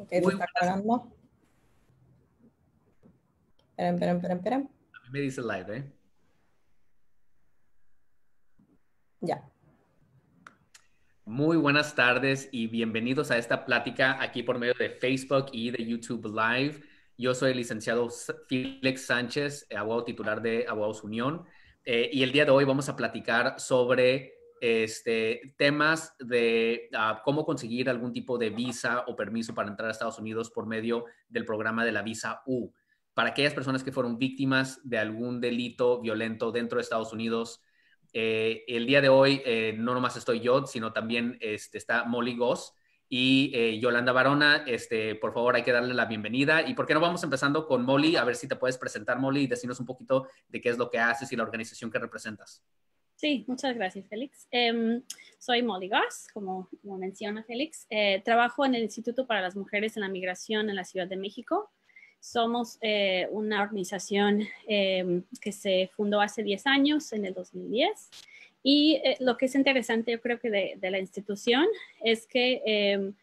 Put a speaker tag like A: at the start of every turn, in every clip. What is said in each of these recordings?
A: Ok, se está cargando. Esperen.
B: A mí me dice live, ¿eh?
A: Ya.
B: Muy buenas tardes y bienvenidos a esta plática aquí por medio de Facebook y de YouTube Live. Yo soy el licenciado Félix Sánchez, abogado titular de Abogados Unión, y el día de hoy vamos a platicar sobre temas de cómo conseguir algún tipo de visa o permiso para entrar a Estados Unidos por medio del programa de la visa U. Para aquellas personas que fueron víctimas de algún delito violento dentro de Estados Unidos. El día de hoy no nomás estoy yo, sino también está Molly Goss y Yolanda Barona. Por favor, hay que darle la bienvenida. ¿Y por qué no vamos empezando con Molly? A ver si te puedes presentar, Molly, y decirnos un poquito de qué es lo que haces y la organización que representas.
C: Sí, muchas gracias, Félix. Soy Molly Goss, como menciona Félix. Trabajo en el Instituto para las Mujeres en la Migración en la Ciudad de México. Somos una organización que se fundó hace 10 años, en el 2010. Y lo que es interesante, yo creo que de la institución es que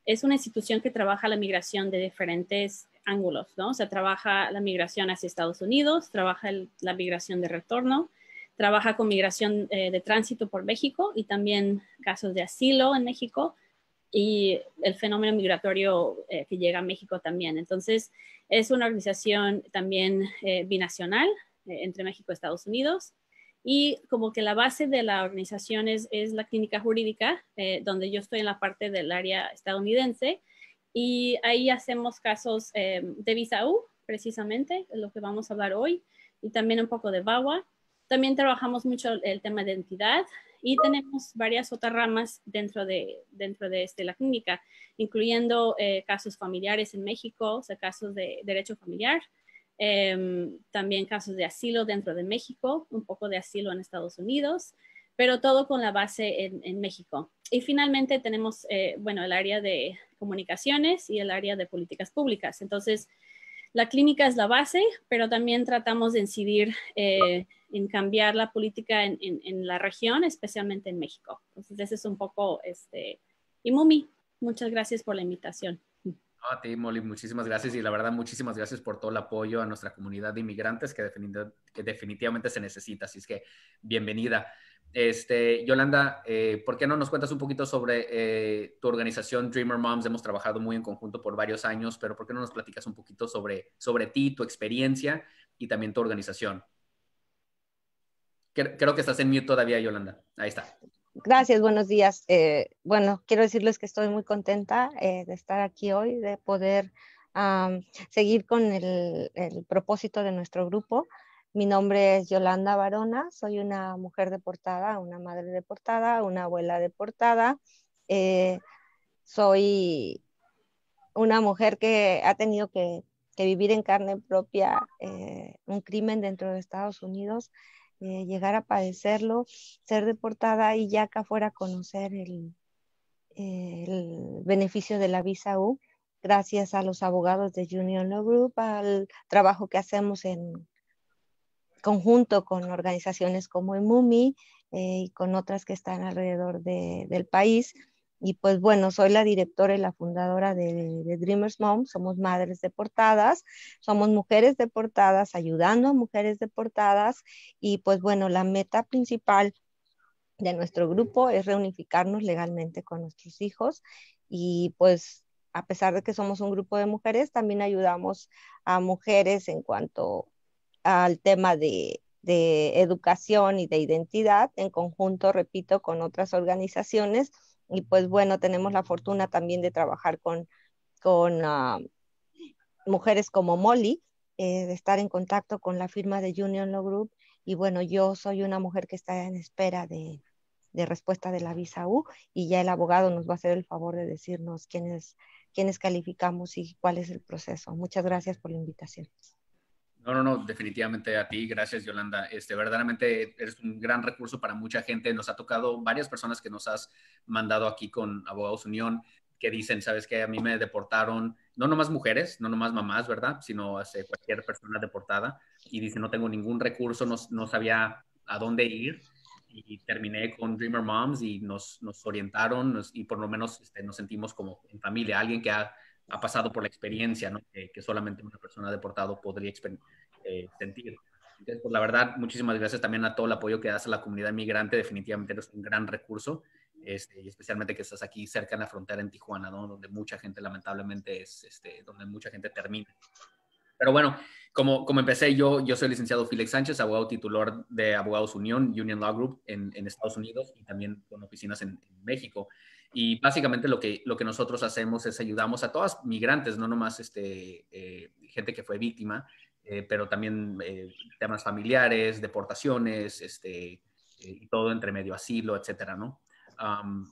C: es una institución que trabaja la migración de diferentes ángulos, ¿no? O sea, trabaja la migración hacia Estados Unidos, trabaja la migración de retorno, trabaja con migración de tránsito por México y también casos de asilo en México y el fenómeno migratorio que llega a México también. Entonces, es una organización también binacional entre México y Estados Unidos. Y como que la base de la organización es la clínica jurídica, donde yo estoy en la parte del área estadounidense. Y ahí hacemos casos de visa U, precisamente, lo que vamos a hablar hoy, y también un poco de VAWA. También trabajamos mucho el tema de identidad y tenemos varias otras ramas dentro de la clínica, incluyendo casos familiares en México, o sea, casos de derecho familiar, también casos de asilo dentro de México, un poco de asilo en Estados Unidos, pero todo con la base en México. Y finalmente tenemos, el área de comunicaciones y el área de políticas públicas. Entonces, la clínica es la base, pero también tratamos de incidir en cambiar la política en la región, especialmente en México. Entonces, ese es un poco, y Mumi, muchas gracias por la invitación.
B: A ti, Molly, muchísimas gracias y la verdad, muchísimas gracias por todo el apoyo a nuestra comunidad de inmigrantes que definitivamente se necesita. Así es que, bienvenida. Yolanda, ¿por qué no nos cuentas un poquito sobre tu organización Dreamer Moms? Hemos trabajado muy en conjunto por varios años, pero ¿por qué no nos platicas un poquito sobre ti, tu experiencia y también tu organización? Creo que estás en mute todavía, Yolanda. Ahí está.
D: Gracias, buenos días. Bueno, quiero decirles que estoy muy contenta de estar aquí hoy, de poder seguir con el propósito de nuestro grupo. Mi nombre es Yolanda Barona, soy una mujer deportada, una madre deportada, una abuela deportada. Soy una mujer que ha tenido que vivir en carne propia un crimen dentro de Estados Unidos, llegar a padecerlo, ser deportada y ya acá afuera conocer el beneficio de la visa U, gracias a los abogados de Union Law Group, al trabajo que hacemos en conjunto con organizaciones como EMUMI y con otras que están alrededor del país. Y pues bueno, soy la directora y la fundadora de Dreamers Mom. Somos madres deportadas, somos mujeres deportadas, ayudando a mujeres deportadas. Y pues bueno, la meta principal de nuestro grupo es reunificarnos legalmente con nuestros hijos. Y pues a pesar de que somos un grupo de mujeres, también ayudamos a mujeres en cuanto al tema de educación y de identidad en conjunto, repito, con otras organizaciones. Y pues bueno, tenemos la fortuna también de trabajar con mujeres como Molly, de estar en contacto con la firma de Union Law Group. Y bueno, yo soy una mujer que está en espera de respuesta de la visa U, y ya el abogado nos va a hacer el favor de decirnos quiénes calificamos y cuál es el proceso. Muchas gracias por la invitación.
B: No, definitivamente a ti. Gracias, Yolanda. Verdaderamente eres un gran recurso para mucha gente. Nos ha tocado varias personas que nos has mandado aquí con Abogados Unión que dicen, sabes que a mí me deportaron, no nomás mujeres, no nomás mamás, ¿verdad? Sino cualquier persona deportada. Y dice, no tengo ningún recurso, no sabía a dónde ir. Y terminé con Dreamer Moms y nos orientaron y por lo menos nos sentimos como en familia, alguien que ha ha pasado por la experiencia, ¿no? Que solamente una persona deportado podría sentir. Entonces, pues, la verdad, muchísimas gracias también a todo el apoyo que das a la comunidad migrante. Definitivamente eres un gran recurso, y especialmente que estás aquí cerca en la frontera en Tijuana, ¿no? Donde mucha gente lamentablemente donde mucha gente termina. Pero bueno, como empecé, yo soy licenciado Félix Sánchez, abogado titular de Abogados Union Law Group en Estados Unidos y también con oficinas en México. Y básicamente lo que nosotros hacemos es ayudamos a todas migrantes, no nomás gente que fue víctima, pero también temas familiares, deportaciones, y todo entre medio, asilo, etcétera, ¿no?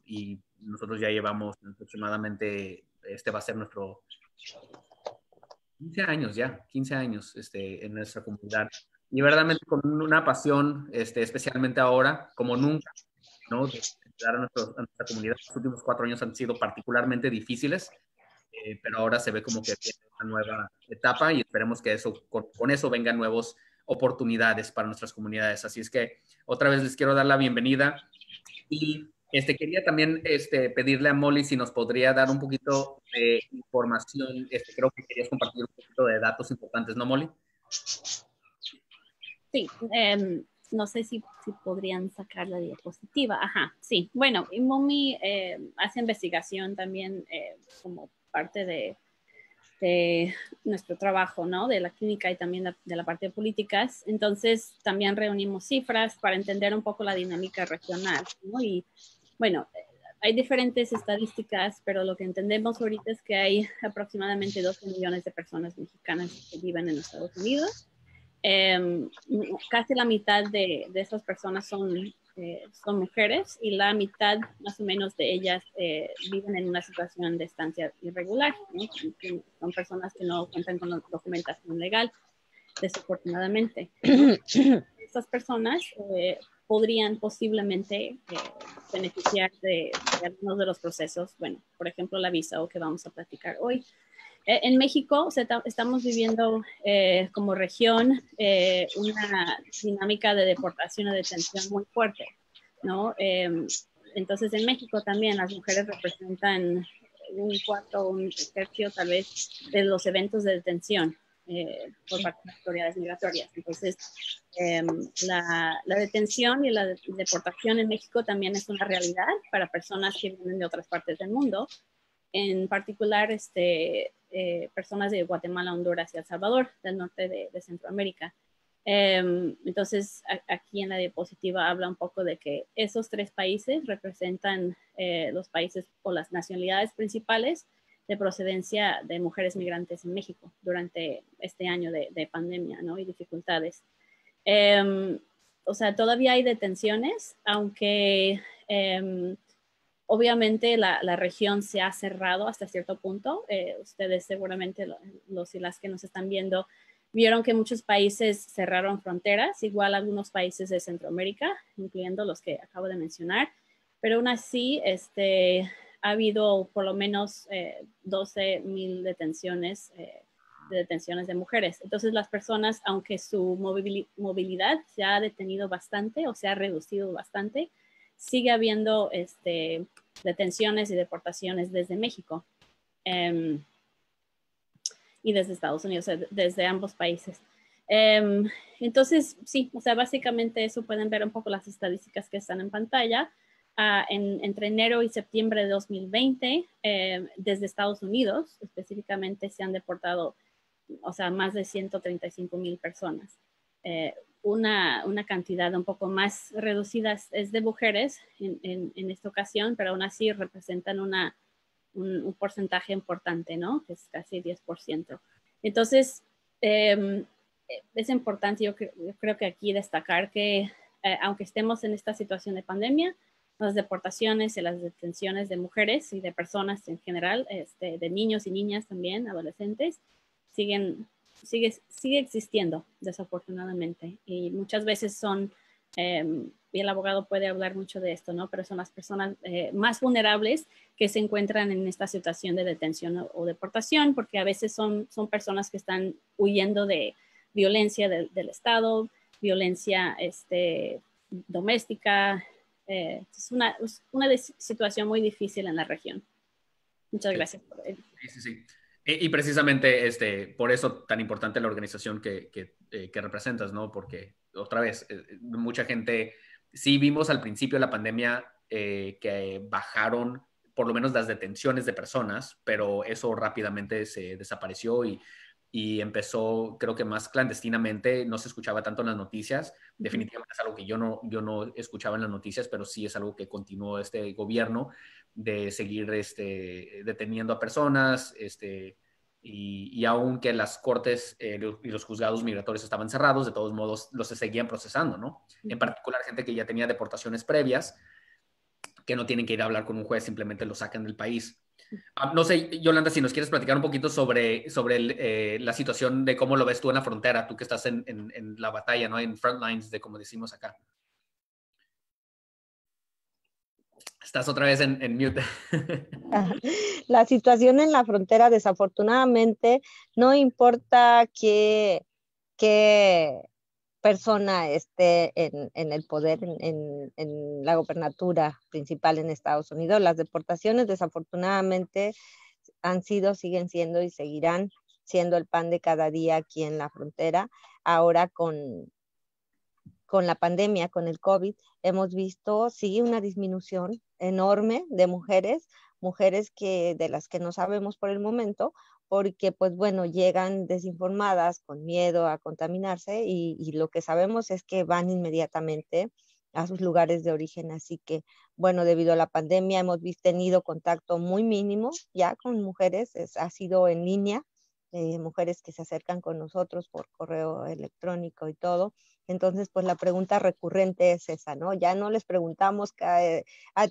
B: Y nosotros ya llevamos aproximadamente, va a ser nuestro 15 años ya, 15 años en nuestra comunidad. Y verdaderamente con una pasión, especialmente ahora, como nunca, ¿no? De ayudar a nuestra comunidad. Los últimos 4 años han sido particularmente difíciles, pero ahora se ve como que viene una nueva etapa y esperemos que con eso vengan nuevas oportunidades para nuestras comunidades. Así es que otra vez les quiero dar la bienvenida y quería también pedirle a Molly si nos podría dar un poquito de información. Creo que querías compartir un poquito de datos importantes, ¿no, Molly?
C: Sí, no sé si podrían sacar la diapositiva. Ajá, sí. Bueno, InMummy hace investigación también como parte de nuestro trabajo, ¿no? De la clínica y también de la parte de políticas. Entonces, también reunimos cifras para entender un poco la dinámica regional, ¿no? Y bueno, hay diferentes estadísticas, pero lo que entendemos ahorita es que hay aproximadamente 12 millones de personas mexicanas que viven en Estados Unidos. Casi la mitad de esas personas son mujeres y la mitad más o menos de ellas viven en una situación de estancia irregular, ¿no? Son personas que no cuentan con la documentación legal, desafortunadamente, ¿no? Estas personas podrían posiblemente beneficiar de algunos de los procesos, bueno, por ejemplo la visa o que vamos a platicar hoy. En México estamos viviendo como región una dinámica de deportación y detención muy fuerte, ¿no? Entonces en México también las mujeres representan un cuarto, un tercio tal vez de los eventos de detención por parte de las autoridades migratorias. Entonces la detención y la deportación en México también es una realidad para personas que vienen de otras partes del mundo. En particular, personas de Guatemala, Honduras y El Salvador, del norte de Centroamérica. Entonces, aquí en la diapositiva habla un poco de que esos 3 países representan los países o las nacionalidades principales de procedencia de mujeres migrantes en México durante este año de pandemia, ¿no? Y dificultades. O sea, todavía hay detenciones, aunque obviamente la región se ha cerrado hasta cierto punto. Ustedes seguramente, los y las que nos están viendo, vieron que muchos países cerraron fronteras, igual algunos países de Centroamérica, incluyendo los que acabo de mencionar, pero aún así ha habido por lo menos 12,000 detenciones de mujeres. Entonces las personas, aunque su movilidad se ha detenido bastante o se ha reducido bastante, sigue habiendo detenciones y deportaciones desde México y desde Estados Unidos, o sea, desde ambos países. Entonces, sí, o sea, básicamente eso pueden ver un poco las estadísticas que están en pantalla. Entre enero y septiembre de 2020, desde Estados Unidos específicamente se han deportado, o sea, más de 135,000 personas. Una cantidad un poco más reducida es de mujeres en esta ocasión, pero aún así representan un porcentaje importante, ¿no? Que es casi 10%. Entonces, es importante, yo creo que aquí destacar que aunque estemos en esta situación de pandemia, las deportaciones y las detenciones de mujeres y de personas en general, de niños y niñas también, adolescentes, sigue existiendo, desafortunadamente. Y muchas veces son, y el abogado puede hablar mucho de esto, ¿no? Pero son las personas más vulnerables que se encuentran en esta situación de detención o deportación, porque a veces son personas que están huyendo de violencia del Estado, violencia doméstica. Es una situación muy difícil en la región. Muchas gracias por ello.
B: Sí. Y precisamente por eso tan importante la organización que representas, ¿no? Porque, otra vez, mucha gente, sí vimos al principio de la pandemia que bajaron por lo menos las detenciones de personas, pero eso rápidamente se desapareció y empezó, creo que más clandestinamente, no se escuchaba tanto en las noticias. Definitivamente es algo que yo no escuchaba en las noticias, pero sí es algo que continuó este gobierno de seguir deteniendo a personas, y aunque las cortes y los juzgados migratorios estaban cerrados, de todos modos los se seguían procesando, ¿no? En particular gente que ya tenía deportaciones previas, que no tienen que ir a hablar con un juez, simplemente lo sacan del país. No sé, Yolanda, si nos quieres platicar un poquito sobre la situación de cómo lo ves tú en la frontera, tú que estás en la batalla, ¿no? En front lines, de como decimos acá. Estás otra vez en mute.
D: La situación en la frontera, desafortunadamente, no importa qué persona esté en el poder, en la gobernatura principal en Estados Unidos, las deportaciones desafortunadamente han sido, siguen siendo y seguirán siendo el pan de cada día aquí en la frontera. Ahora con la pandemia, con el COVID, hemos visto, sí, una disminución enorme de mujeres de las que no sabemos por el momento, porque pues bueno, llegan desinformadas, con miedo a contaminarse y lo que sabemos es que van inmediatamente a sus lugares de origen. Así que, bueno, debido a la pandemia hemos tenido contacto muy mínimo ya con mujeres, ha sido en línea, mujeres que se acercan con nosotros por correo electrónico y todo. Entonces, pues la pregunta recurrente es esa, ¿no? Ya no les preguntamos,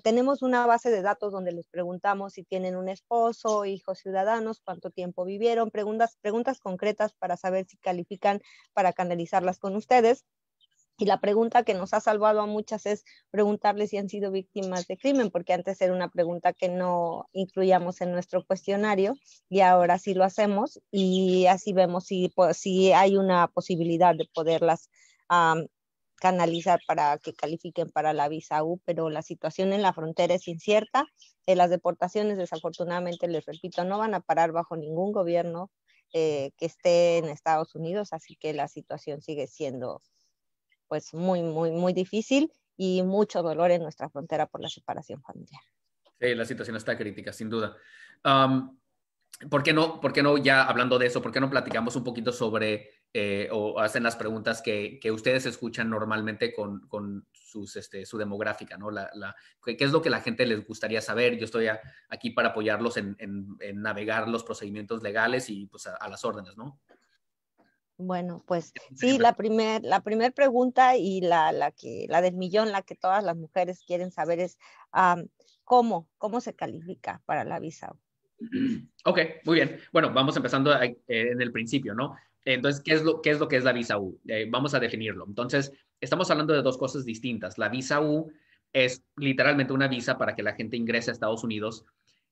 D: tenemos una base de datos donde les preguntamos si tienen un esposo, hijos ciudadanos, cuánto tiempo vivieron, preguntas concretas para saber si califican para canalizarlas con ustedes. Y la pregunta que nos ha salvado a muchas es preguntarles si han sido víctimas de crimen, porque antes era una pregunta que no incluíamos en nuestro cuestionario y ahora sí lo hacemos y así vemos si hay una posibilidad de poderlas canalizar para que califiquen para la visa U, pero la situación en la frontera es incierta. Las deportaciones, desafortunadamente, les repito, no van a parar bajo ningún gobierno que esté en Estados Unidos, así que la situación sigue siendo pues muy, muy, muy difícil y mucho dolor en nuestra frontera por la separación familiar.
B: Sí, la situación está crítica, sin duda. ¿Por qué no, ya hablando de eso, por qué no platicamos un poquito sobre, o hacen las preguntas que ustedes escuchan normalmente con su demográfica, ¿no? ¿Qué es lo que la gente les gustaría saber? Yo estoy aquí para apoyarlos en navegar los procedimientos legales y pues a las órdenes, ¿no?
D: Bueno, pues sí, la primer pregunta y la del millón, la que todas las mujeres quieren saber es ¿cómo se califica para la visa?
B: Ok, muy bien. Bueno, vamos empezando en el principio, ¿no? Entonces, ¿qué es lo que es la visa U? Vamos a definirlo. Entonces, estamos hablando de dos cosas distintas. La visa U es literalmente una visa para que la gente ingrese a Estados Unidos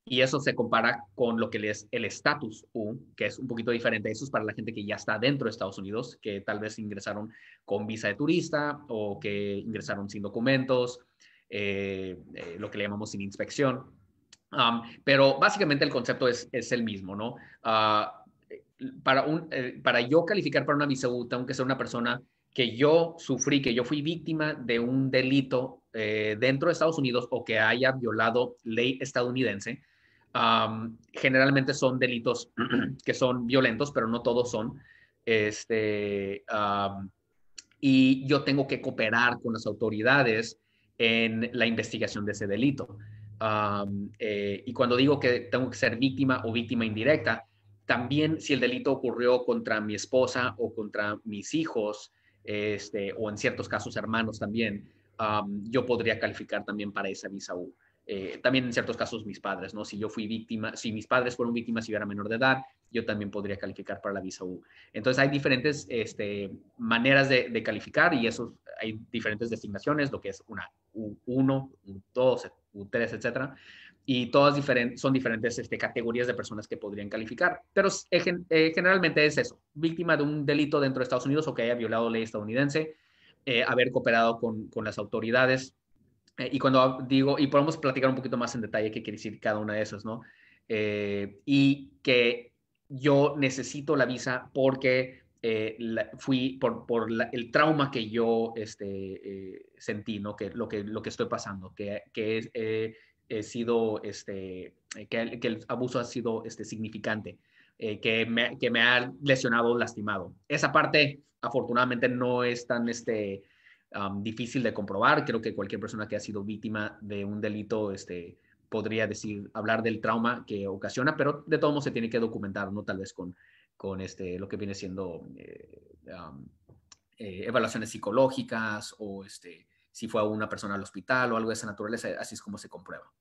B: y eso se compara con lo que es el estatus U, que es un poquito diferente. Eso es para la gente que ya está dentro de Estados Unidos, que tal vez ingresaron con visa de turista o que ingresaron sin documentos, lo que le llamamos sin inspección. Pero básicamente el concepto es el mismo, ¿no? Para yo calificar para una visa U, tengo que ser una persona que yo sufrí, que yo fui víctima de un delito dentro de Estados Unidos o que haya violado ley estadounidense. Generalmente son delitos que son violentos, pero no todos son. Y yo tengo que cooperar con las autoridades en la investigación de ese delito. Y cuando digo que tengo que ser víctima o víctima indirecta, también si el delito ocurrió contra mi esposa o contra mis hijos, o en ciertos casos hermanos también, yo podría calificar también para esa visa U. También en ciertos casos mis padres, ¿no? Si yo fui víctima, si mis padres fueron víctimas y yo era menor de edad, yo también podría calificar para la visa U. Entonces hay diferentes maneras de calificar y eso hay diferentes designaciones, lo que es una U1, U2, U3, etcétera. Y todas son diferentes categorías de personas que podrían calificar. Pero generalmente es eso, víctima de un delito dentro de Estados Unidos o que haya violado ley estadounidense, haber cooperado con las autoridades. Y cuando digo, y podemos platicar un poquito más en detalle qué quiere decir cada una de esas, ¿no? Y que yo necesito la visa porque fui por el trauma que yo sentí, ¿no? Que lo que estoy pasando, que he sido, que el abuso ha sido significante, que me ha lesionado, lastimado. Esa parte, afortunadamente, no es tan difícil de comprobar. Creo que cualquier persona que ha sido víctima de un delito podría hablar del trauma que ocasiona, pero de todos modos se tiene que documentar, ¿no? Tal vez con lo que viene siendo evaluaciones psicológicas o si fue a una persona al hospital o algo de esa naturaleza, así es como se comprueba.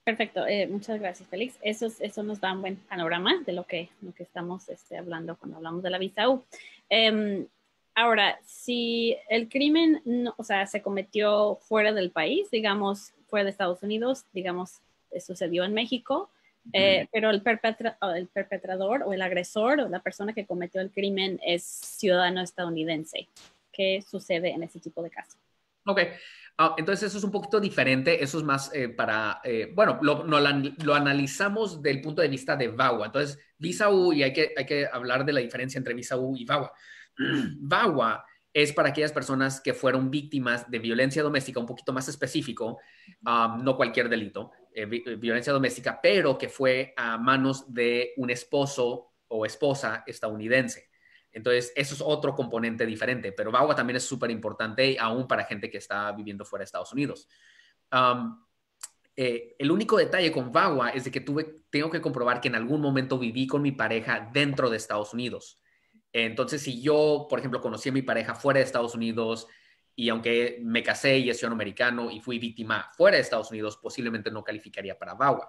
C: Perfecto, muchas gracias, Félix. Eso nos da un buen panorama de lo que estamos hablando cuando hablamos de la visa U. Ahora, si el crimen se cometió fuera del país, digamos, fuera de Estados Unidos, digamos, sucedió en México, pero el perpetrador o el agresor o la persona que cometió el crimen es ciudadano estadounidense. ¿Qué sucede en ese tipo de casos?
B: Ok. Entonces eso es un poquito diferente, eso es más lo analizamos del punto de vista de VAWA. Entonces, visa U, y hay que hablar de la diferencia entre visa U y VAWA. VAWA es para aquellas personas que fueron víctimas de violencia doméstica, un poquito más específico, no cualquier delito, violencia doméstica, pero que fue a manos de un esposo o esposa estadounidense. Entonces, eso es otro componente diferente, pero VAWA también es súper importante aún para gente que está viviendo fuera de Estados Unidos. El único detalle con VAWA es de que tengo que comprobar que en algún momento viví con mi pareja dentro de Estados Unidos. Entonces, si yo, por ejemplo, conocí a mi pareja fuera de Estados Unidos y aunque me casé y es ciudadano americano y fui víctima fuera de Estados Unidos, posiblemente no calificaría para VAWA.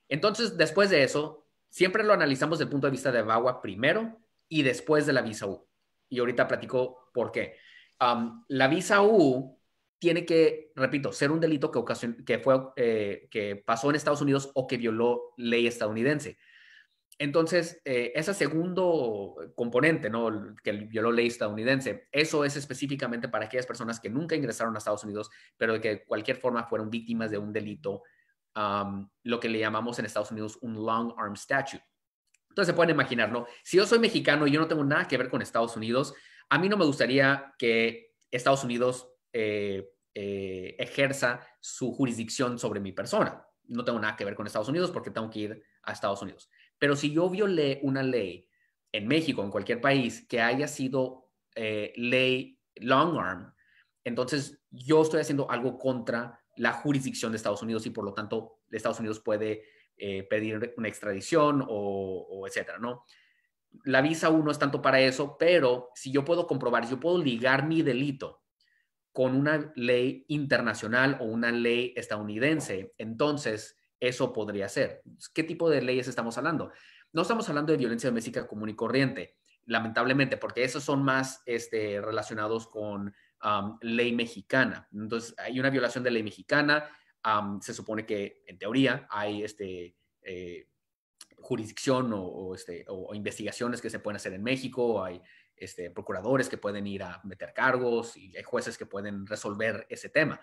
B: Entonces, después de eso, siempre lo analizamos desde el punto de vista de VAWA primero y después de la visa U. Y ahorita platico por qué. La visa U tiene que, repito, ser un delito que pasó en Estados Unidos o que violó ley estadounidense. Entonces, ese segundo componente, ¿no? Que violó ley estadounidense, eso es específicamente para aquellas personas que nunca ingresaron a Estados Unidos, pero de que de cualquier forma fueron víctimas de un delito, lo que le llamamos en Estados Unidos un long arm statute. Entonces se pueden imaginar, ¿no? Si yo soy mexicano y yo no tengo nada que ver con Estados Unidos, a mí no me gustaría que Estados Unidos ejerza su jurisdicción sobre mi persona. No tengo nada que ver con Estados Unidos porque tengo que ir a Estados Unidos. Pero si yo violé una ley en México, en cualquier país, que haya sido ley long arm, entonces yo estoy haciendo algo contra la jurisdicción de Estados Unidos y por lo tanto Estados Unidos puede pedir una extradición o etcétera, ¿no? La visa U no es tanto para eso, pero si yo puedo comprobar, yo puedo ligar mi delito con una ley internacional o una ley estadounidense, entonces eso podría ser. ¿Qué tipo de leyes estamos hablando? No estamos hablando de violencia doméstica común y corriente, lamentablemente, porque esos son más relacionados con ley mexicana. Entonces, hay una violación de ley mexicana. Se supone que, en teoría, hay jurisdicción o investigaciones que se pueden hacer en México, hay procuradores que pueden ir a meter cargos y hay jueces que pueden resolver ese tema.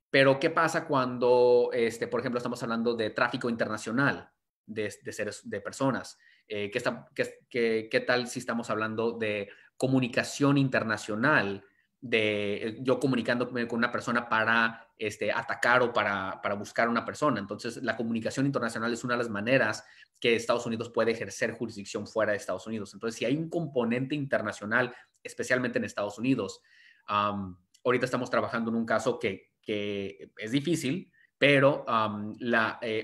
B: Pero, ¿qué pasa cuando, por ejemplo, estamos hablando de tráfico internacional de personas? ¿Qué tal si estamos hablando de comunicación internacional, de yo comunicándome con una persona para atacar o para buscar a una persona? Entonces, la comunicación internacional es una de las maneras que Estados Unidos puede ejercer jurisdicción fuera de Estados Unidos. Entonces, si hay un componente internacional, especialmente en Estados Unidos, ahorita estamos trabajando en un caso que es difícil, pero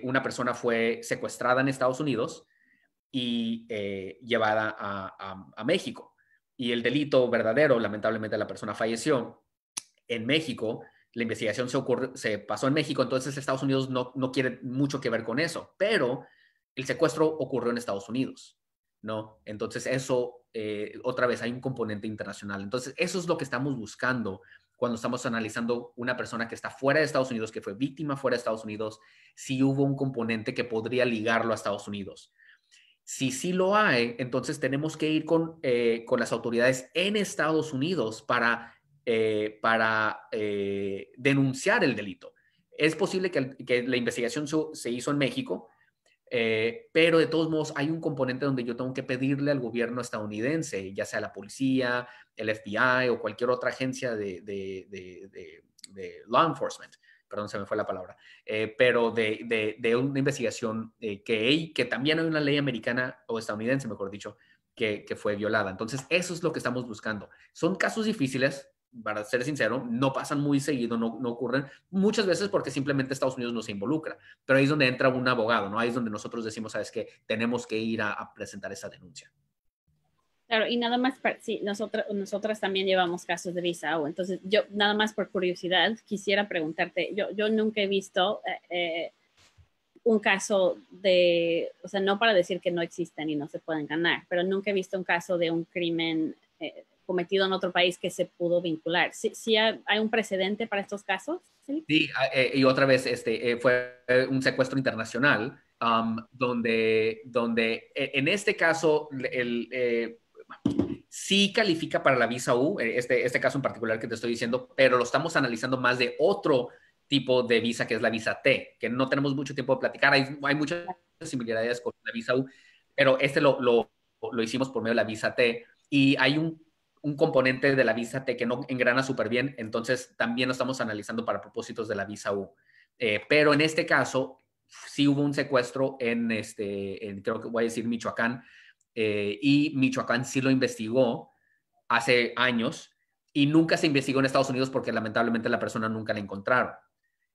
B: una persona fue secuestrada en Estados Unidos y llevada a México. Y el delito verdadero, lamentablemente la persona falleció en México, la investigación se pasó en México, entonces Estados Unidos no quiere mucho que ver con eso, pero el secuestro ocurrió en Estados Unidos, ¿no? Entonces eso, otra vez, hay un componente internacional. Entonces eso es lo que estamos buscando cuando estamos analizando una persona que está fuera de Estados Unidos, que fue víctima fuera de Estados Unidos, si hubo un componente que podría ligarlo a Estados Unidos. Si sí lo hay, entonces tenemos que ir con las autoridades en Estados Unidos para denunciar el delito. Es posible que la investigación se hizo en México, Pero de todos modos hay un componente donde yo tengo que pedirle al gobierno estadounidense, ya sea la policía, el FBI o cualquier otra agencia de law enforcement, perdón, se me fue la palabra, pero de una investigación que también hay una ley americana o estadounidense, mejor dicho, que fue violada. Entonces, eso es lo que estamos buscando. Son casos difíciles, para ser sincero, no pasan muy seguido, no ocurren muchas veces porque simplemente Estados Unidos no se involucra, pero ahí es donde entra un abogado, ¿no? Ahí es donde nosotros decimos, ¿sabes qué? Tenemos que ir a presentar esa denuncia.
C: Claro, y nada más, sí, nosotras también llevamos casos de visa U. Entonces, yo nada más por curiosidad quisiera preguntarte, yo nunca he visto un caso de, o sea, no para decir que no existen y no se pueden ganar, pero nunca he visto un caso de un crimen cometido en otro país que se pudo vincular. ¿Sí hay un precedente para estos casos? Sí,
B: y otra vez fue un secuestro internacional donde en este caso sí califica para la visa U, este caso en particular que te estoy diciendo, pero lo estamos analizando más de otro tipo de visa que es la visa T, que no tenemos mucho tiempo de platicar, hay muchas similaridades con la visa U, pero lo hicimos por medio de la visa T y hay un componente de la visa T que no engrana súper bien, entonces también lo estamos analizando para propósitos de la visa U. Pero en este caso sí hubo un secuestro creo que voy a decir Michoacán, y Michoacán sí lo investigó hace años y nunca se investigó en Estados Unidos porque lamentablemente la persona nunca la encontraron.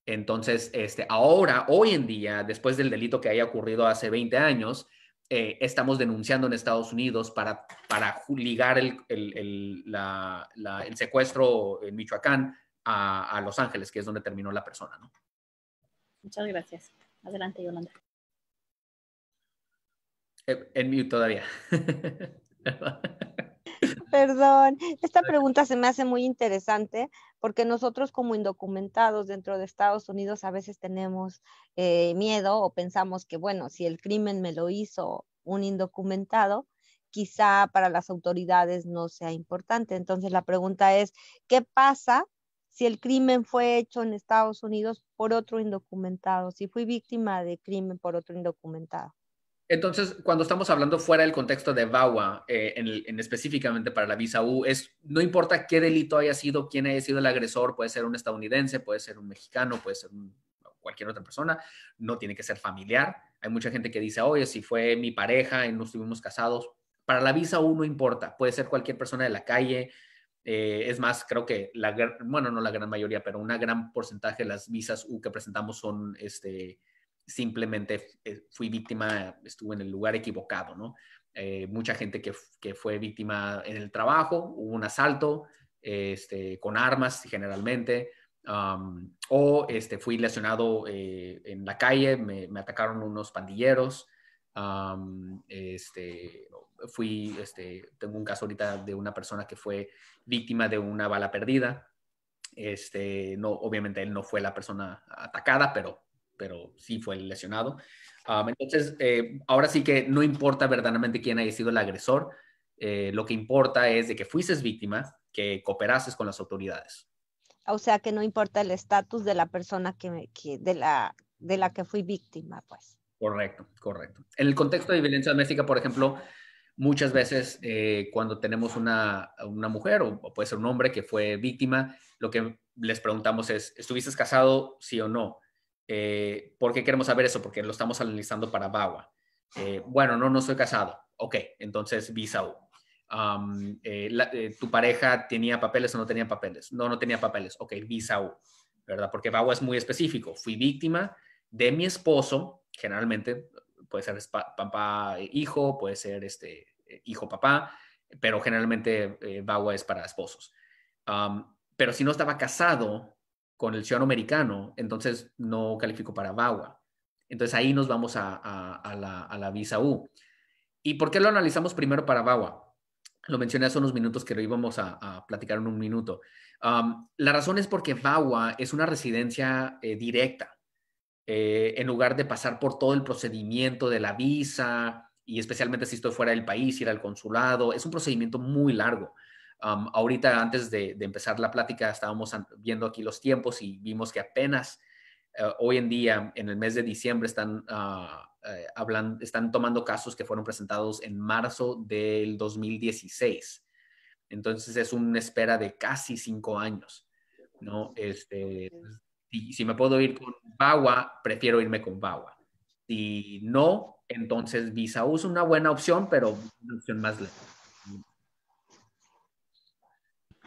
B: Entonces, ahora, hoy en día, después del delito que haya ocurrido hace 20 años, estamos denunciando en Estados Unidos para ligar el secuestro en Michoacán a Los Ángeles, que es donde terminó la persona, ¿no?
C: Muchas gracias. Adelante, Yolanda.
B: En mute todavía.
D: Perdón, esta pregunta se me hace muy interesante porque nosotros como indocumentados dentro de Estados Unidos a veces tenemos miedo o pensamos que, bueno, si el crimen me lo hizo un indocumentado, quizá para las autoridades no sea importante. Entonces la pregunta es, ¿qué pasa si el crimen fue hecho en Estados Unidos por otro indocumentado? Si fui víctima de crimen por otro indocumentado.
B: Entonces, cuando estamos hablando fuera del contexto de VAWA, específicamente para la visa U, no importa qué delito haya sido, quién haya sido el agresor, puede ser un estadounidense, puede ser un mexicano, puede ser cualquier otra persona, no tiene que ser familiar. Hay mucha gente que dice, oye, si fue mi pareja y no estuvimos casados, para la visa U no importa, puede ser cualquier persona de la calle. Es más, creo que no la gran mayoría, pero una gran porcentaje de las visas U que presentamos son simplemente fui víctima, estuve en el lugar equivocado, ¿no? Mucha gente que fue víctima en el trabajo, hubo un asalto con armas generalmente, o fui lesionado en la calle, me atacaron unos pandilleros, tengo un caso ahorita de una persona que fue víctima de una bala perdida. No, obviamente él no fue la persona atacada, pero sí fue el lesionado. Entonces, ahora sí que no importa verdaderamente quién haya sido el agresor, lo que importa es de que fuiste víctima, que cooperases con las autoridades.
D: O sea, que no importa el estatus de la persona de la que fui víctima, pues.
B: Correcto. En el contexto de violencia doméstica, por ejemplo, muchas veces cuando tenemos una mujer o puede ser un hombre que fue víctima, lo que les preguntamos es, ¿estuviste casado, sí o no? ¿Por qué queremos saber eso? Porque lo estamos analizando para VAWA. Bueno, no soy casado. Ok, entonces visa U. ¿Tu pareja tenía papeles o no tenía papeles? No tenía papeles. Ok, visa U, ¿verdad? Porque VAWA es muy específico. Fui víctima de mi esposo, generalmente puede ser papá, hijo, puede ser hijo, papá, pero generalmente VAWA es para esposos. Pero si no estaba casado con el ciudadano americano, entonces no califico para VAWA. Entonces ahí nos vamos a la visa U. ¿Y por qué lo analizamos primero para VAWA? Lo mencioné hace unos minutos que lo íbamos a platicar en un minuto. La razón es porque VAWA es una residencia directa. En lugar de pasar por todo el procedimiento de la visa y especialmente si estoy fuera del país, ir al consulado, es un procedimiento muy largo. Ahorita, antes de empezar la plática, estábamos viendo aquí los tiempos y vimos que apenas hoy en día, en el mes de diciembre, están tomando casos que fueron presentados en marzo del 2016. Entonces es una espera de casi 5 años, ¿no? Si me puedo ir con VAWA, prefiero irme con VAWA. Si no, entonces Visa U es una buena opción, pero una opción más lenta.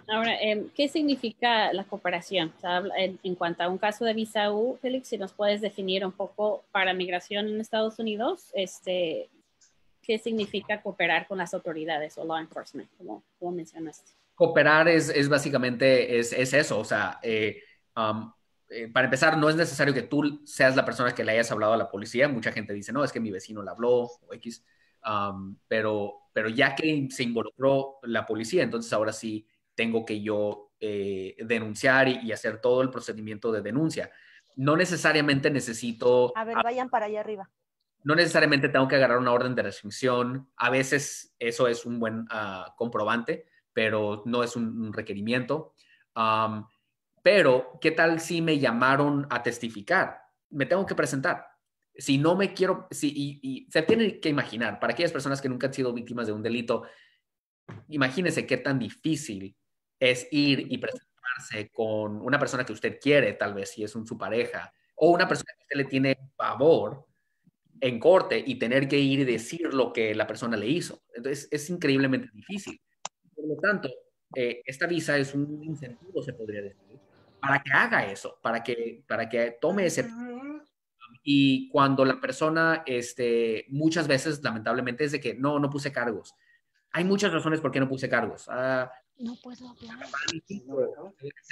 C: Ahora, ¿qué significa la cooperación? O sea, en cuanto a un caso de Visa U, Félix, si nos puedes definir un poco para migración en Estados Unidos, ¿qué significa cooperar con las autoridades o law enforcement, como mencionaste?
B: Cooperar es básicamente es eso. O sea, para empezar, no es necesario que tú seas la persona que le hayas hablado a la policía. Mucha gente dice, no, es que mi vecino le habló o X. Pero ya que se involucró la policía, entonces ahora sí tengo que yo denunciar y hacer todo el procedimiento de denuncia. No necesariamente necesito...
D: A ver, vayan para allá arriba.
B: No necesariamente tengo que agarrar una orden de restricción. A veces eso es un buen comprobante, pero no es un requerimiento. Pero, ¿qué tal si me llamaron a testificar? Me tengo que presentar. Si no me quiero... y se tiene que imaginar, para aquellas personas que nunca han sido víctimas de un delito, imagínense qué tan difícil es ir y presentarse con una persona que usted quiere, tal vez si es su pareja, o una persona que usted le tiene pavor en corte y tener que ir y decir lo que la persona le hizo. Entonces, es increíblemente difícil. Por lo tanto, esta visa es un incentivo, se podría decir, para que haga eso, para que tome ese... Y cuando la persona, muchas veces, lamentablemente, es de que no puse cargos. Hay muchas razones por qué no puse cargos.
D: No puedo hablar.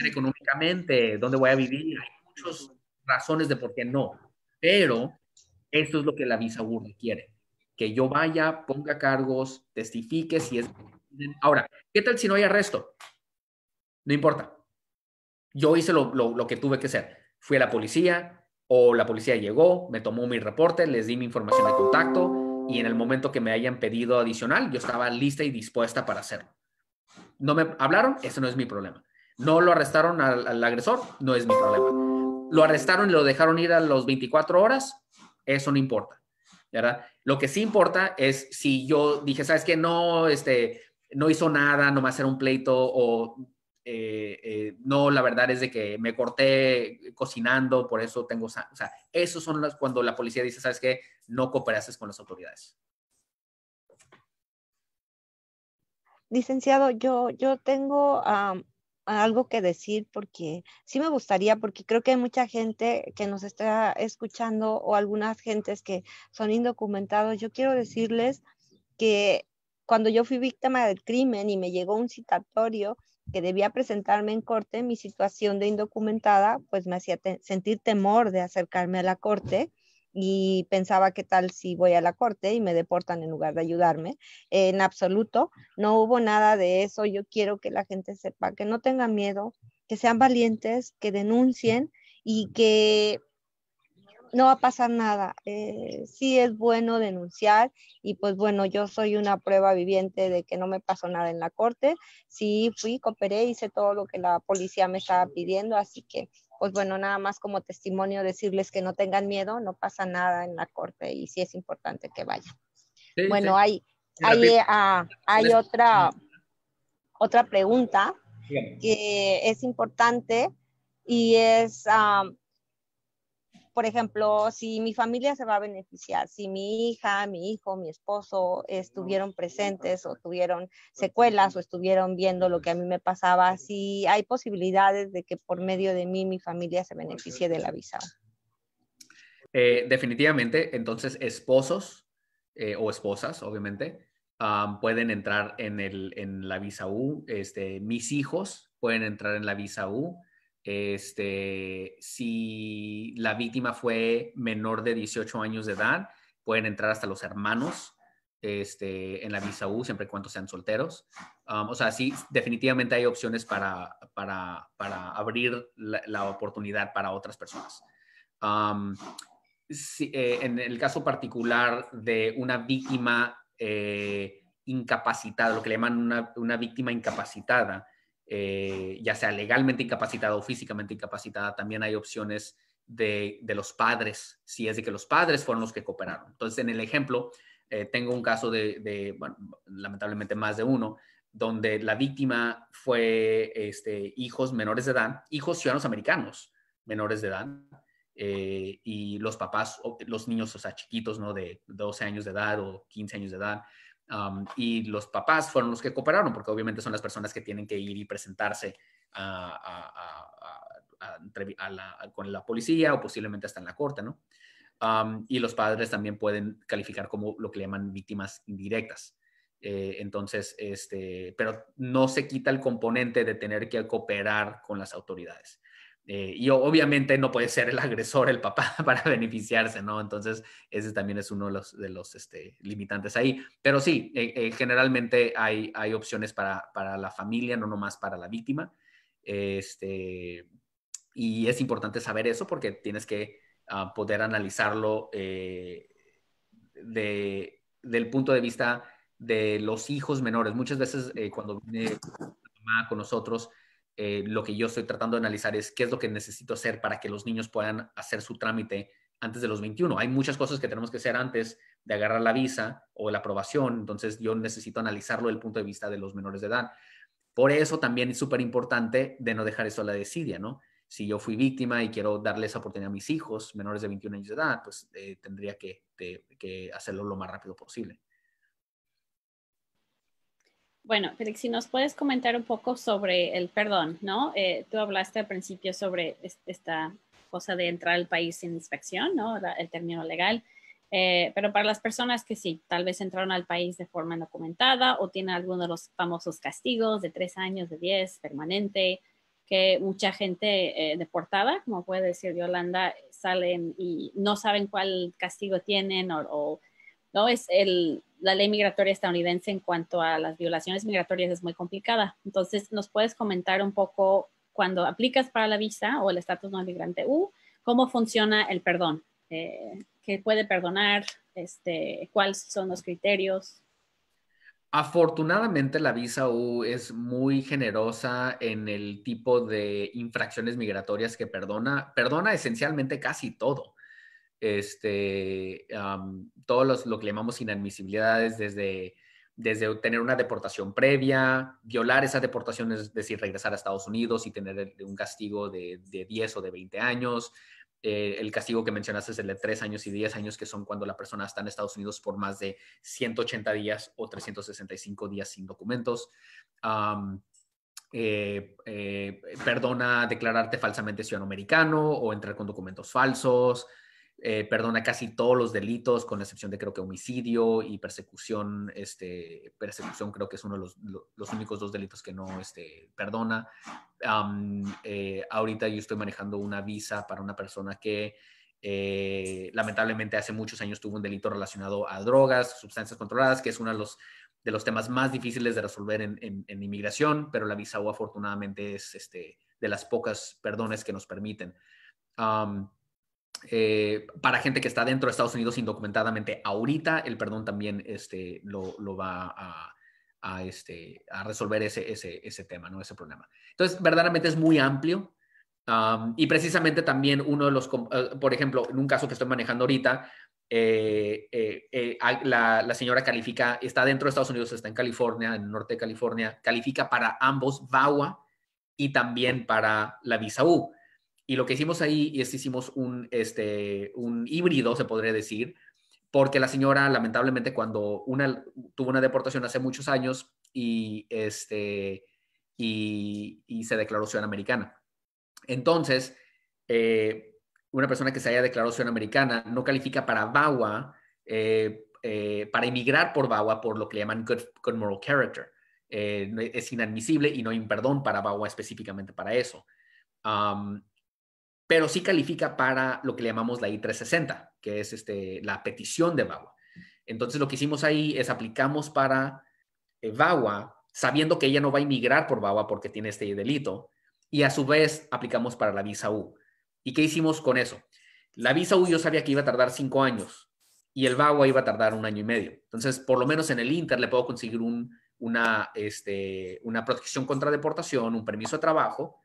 B: Económicamente, ¿dónde voy a vivir? Hay muchas razones de por qué no. Pero esto es lo que la visa U requiere. Que yo vaya, ponga cargos, testifique si es... Ahora, ¿qué tal si no hay arresto? No importa. Yo hice lo que tuve que hacer. Fui a la policía o la policía llegó, me tomó mi reporte, les di mi información de contacto y en el momento que me hayan pedido adicional, yo estaba lista y dispuesta para hacerlo. No me hablaron, eso no es mi problema. No lo arrestaron al agresor, no es mi problema. Lo arrestaron y lo dejaron ir a los 24 horas, eso no importa, ¿verdad? Lo que sí importa es si yo dije, ¿sabes qué? No, no hizo nada, nomás era un pleito o no, la verdad es de que me corté cocinando, por eso tengo... O sea, esos son cuando la policía dice, ¿sabes qué? No cooperaste con las autoridades.
D: Licenciado, yo tengo algo que decir porque sí me gustaría, porque creo que hay mucha gente que nos está escuchando o algunas gentes que son indocumentados. Yo quiero decirles que cuando yo fui víctima del crimen y me llegó un citatorio que debía presentarme en corte, mi situación de indocumentada pues me hacía sentir temor de acercarme a la corte y pensaba qué tal si voy a la corte y me deportan en lugar de ayudarme. En absoluto, no hubo nada de eso. Yo quiero que la gente sepa que no tengan miedo, que sean valientes, que denuncien y que no va a pasar nada. Sí es bueno denunciar y pues bueno, yo soy una prueba viviente de que no me pasó nada en la corte. Sí fui, cooperé, hice todo lo que la policía me estaba pidiendo, así que pues bueno, nada más como testimonio decirles que no tengan miedo, no pasa nada en la corte y sí es importante que vayan.
B: Sí,
D: Bueno,
B: sí.
D: hay otra pregunta que es importante y es... por ejemplo, si mi familia se va a beneficiar, si mi hija, mi hijo, mi esposo estuvieron presentes o tuvieron secuelas o estuvieron viendo lo que a mí me pasaba, si hay posibilidades de que por medio de mí mi familia se beneficie de la visa.
B: Definitivamente, entonces esposos o esposas, obviamente, pueden entrar en la visa U. Mis hijos pueden entrar en la visa U. Si la víctima fue menor de 18 años de edad, pueden entrar hasta los hermanos en la visa U, siempre y cuando sean solteros. O sea, sí, definitivamente hay opciones para abrir la oportunidad para otras personas. En el caso particular de una víctima incapacitada, lo que le llaman una víctima incapacitada, ya sea legalmente incapacitada o físicamente incapacitada, también hay opciones de los padres, si es de que los padres fueron los que cooperaron. Entonces, en el ejemplo, tengo un caso bueno, lamentablemente más de uno, donde la víctima fue hijos menores de edad, hijos ciudadanos americanos menores de edad, y los papás, los niños, o sea, chiquitos, ¿no? De 12 años de edad o 15 años de edad, y los papás fueron los que cooperaron, porque obviamente son las personas que tienen que ir y presentarse con la policía o posiblemente hasta en la corte, ¿no? Y los padres también pueden calificar como lo que le llaman víctimas indirectas. Entonces, pero no se quita el componente de tener que cooperar con las autoridades. Y obviamente no puede ser el agresor el papá para beneficiarse, ¿no? Entonces, ese también es uno de los limitantes ahí. Pero sí, generalmente hay opciones para la familia, no nomás para la víctima. Y es importante saber eso porque tienes que poder analizarlo del punto de vista de los hijos menores. Muchas veces cuando viene mamá con nosotros, lo que yo estoy tratando de analizar es qué es lo que necesito hacer para que los niños puedan hacer su trámite antes de los 21. Hay muchas cosas que tenemos que hacer antes de agarrar la visa o la aprobación, entonces yo necesito analizarlo desde el punto de vista de los menores de edad. Por eso también es súper importante de no dejar eso a la desidia, ¿no? Si yo fui víctima y quiero darle esa oportunidad a mis hijos menores de 21 años de edad, pues tendría que hacerlo lo más rápido posible.
C: Bueno, Félix, si nos puedes comentar un poco sobre el perdón, ¿no? Tú hablaste al principio sobre esta cosa de entrar al país sin inspección, ¿no? El término legal. Pero para las personas que sí, tal vez entraron al país de forma indocumentada o tienen alguno de los famosos castigos de 3 años, de 10, permanente, que mucha gente deportada, como puede decir Yolanda, salen y no saben cuál castigo tienen o no es la ley migratoria estadounidense en cuanto a las violaciones migratorias es muy complicada. Entonces, ¿nos puedes comentar un poco cuando aplicas para la visa o el estatus no migrante U, cómo funciona el perdón? ¿Qué puede perdonar? ¿Cuáles son los criterios?
B: Afortunadamente, la visa U es muy generosa en el tipo de infracciones migratorias que perdona. Perdona esencialmente casi todo. Todo lo que llamamos inadmisibilidades, desde tener una deportación previa, violar esa deportación, es decir, regresar a Estados Unidos y tener un castigo de 10 o de 20 años. El castigo que mencionaste es el de 3 años y 10 años, que son cuando la persona está en Estados Unidos por más de 180 días o 365 días sin documentos. Perdona declararte falsamente ciudadano americano o entrar con documentos falsos. Perdona casi todos los delitos, con la excepción de creo que homicidio y persecución. Persecución creo que es uno de los únicos 2 delitos que no perdona. Ahorita yo estoy manejando una visa para una persona que lamentablemente hace muchos años tuvo un delito relacionado a drogas, sustancias controladas, que es uno de los temas más difíciles de resolver en inmigración, pero la visa U afortunadamente es de las pocas perdones que nos permiten. Para gente que está dentro de Estados Unidos indocumentadamente, ahorita el perdón también lo va a resolver ese tema, ¿no? Ese problema. Entonces, verdaderamente es muy amplio. Y precisamente también uno de los, por ejemplo, en un caso que estoy manejando ahorita, la señora califica, está dentro de Estados Unidos, está en California, en el norte de California, califica para ambos VAWA y también para la visa U. Y lo que hicimos ahí es hicimos un híbrido, se podría decir, porque la señora, lamentablemente, cuando tuvo una deportación hace muchos años y se declaró ciudadana americana. Entonces, una persona que se haya declarado ciudadana americana no califica para VAWA, para emigrar por VAWA, por lo que le llaman good moral character. Es inadmisible y no hay un perdón para VAWA específicamente para eso. Pero sí califica para lo que le llamamos la I-360, que es la petición de VAWA. Entonces, lo que hicimos ahí es aplicamos para VAWA, sabiendo que ella no va a emigrar por VAWA porque tiene este delito, y a su vez aplicamos para la visa U. ¿Y qué hicimos con eso? La visa U yo sabía que iba a tardar 5 años y el VAWA iba a tardar 1 año y medio. Entonces, por lo menos en el Inter le puedo conseguir una protección contra deportación, un permiso de trabajo,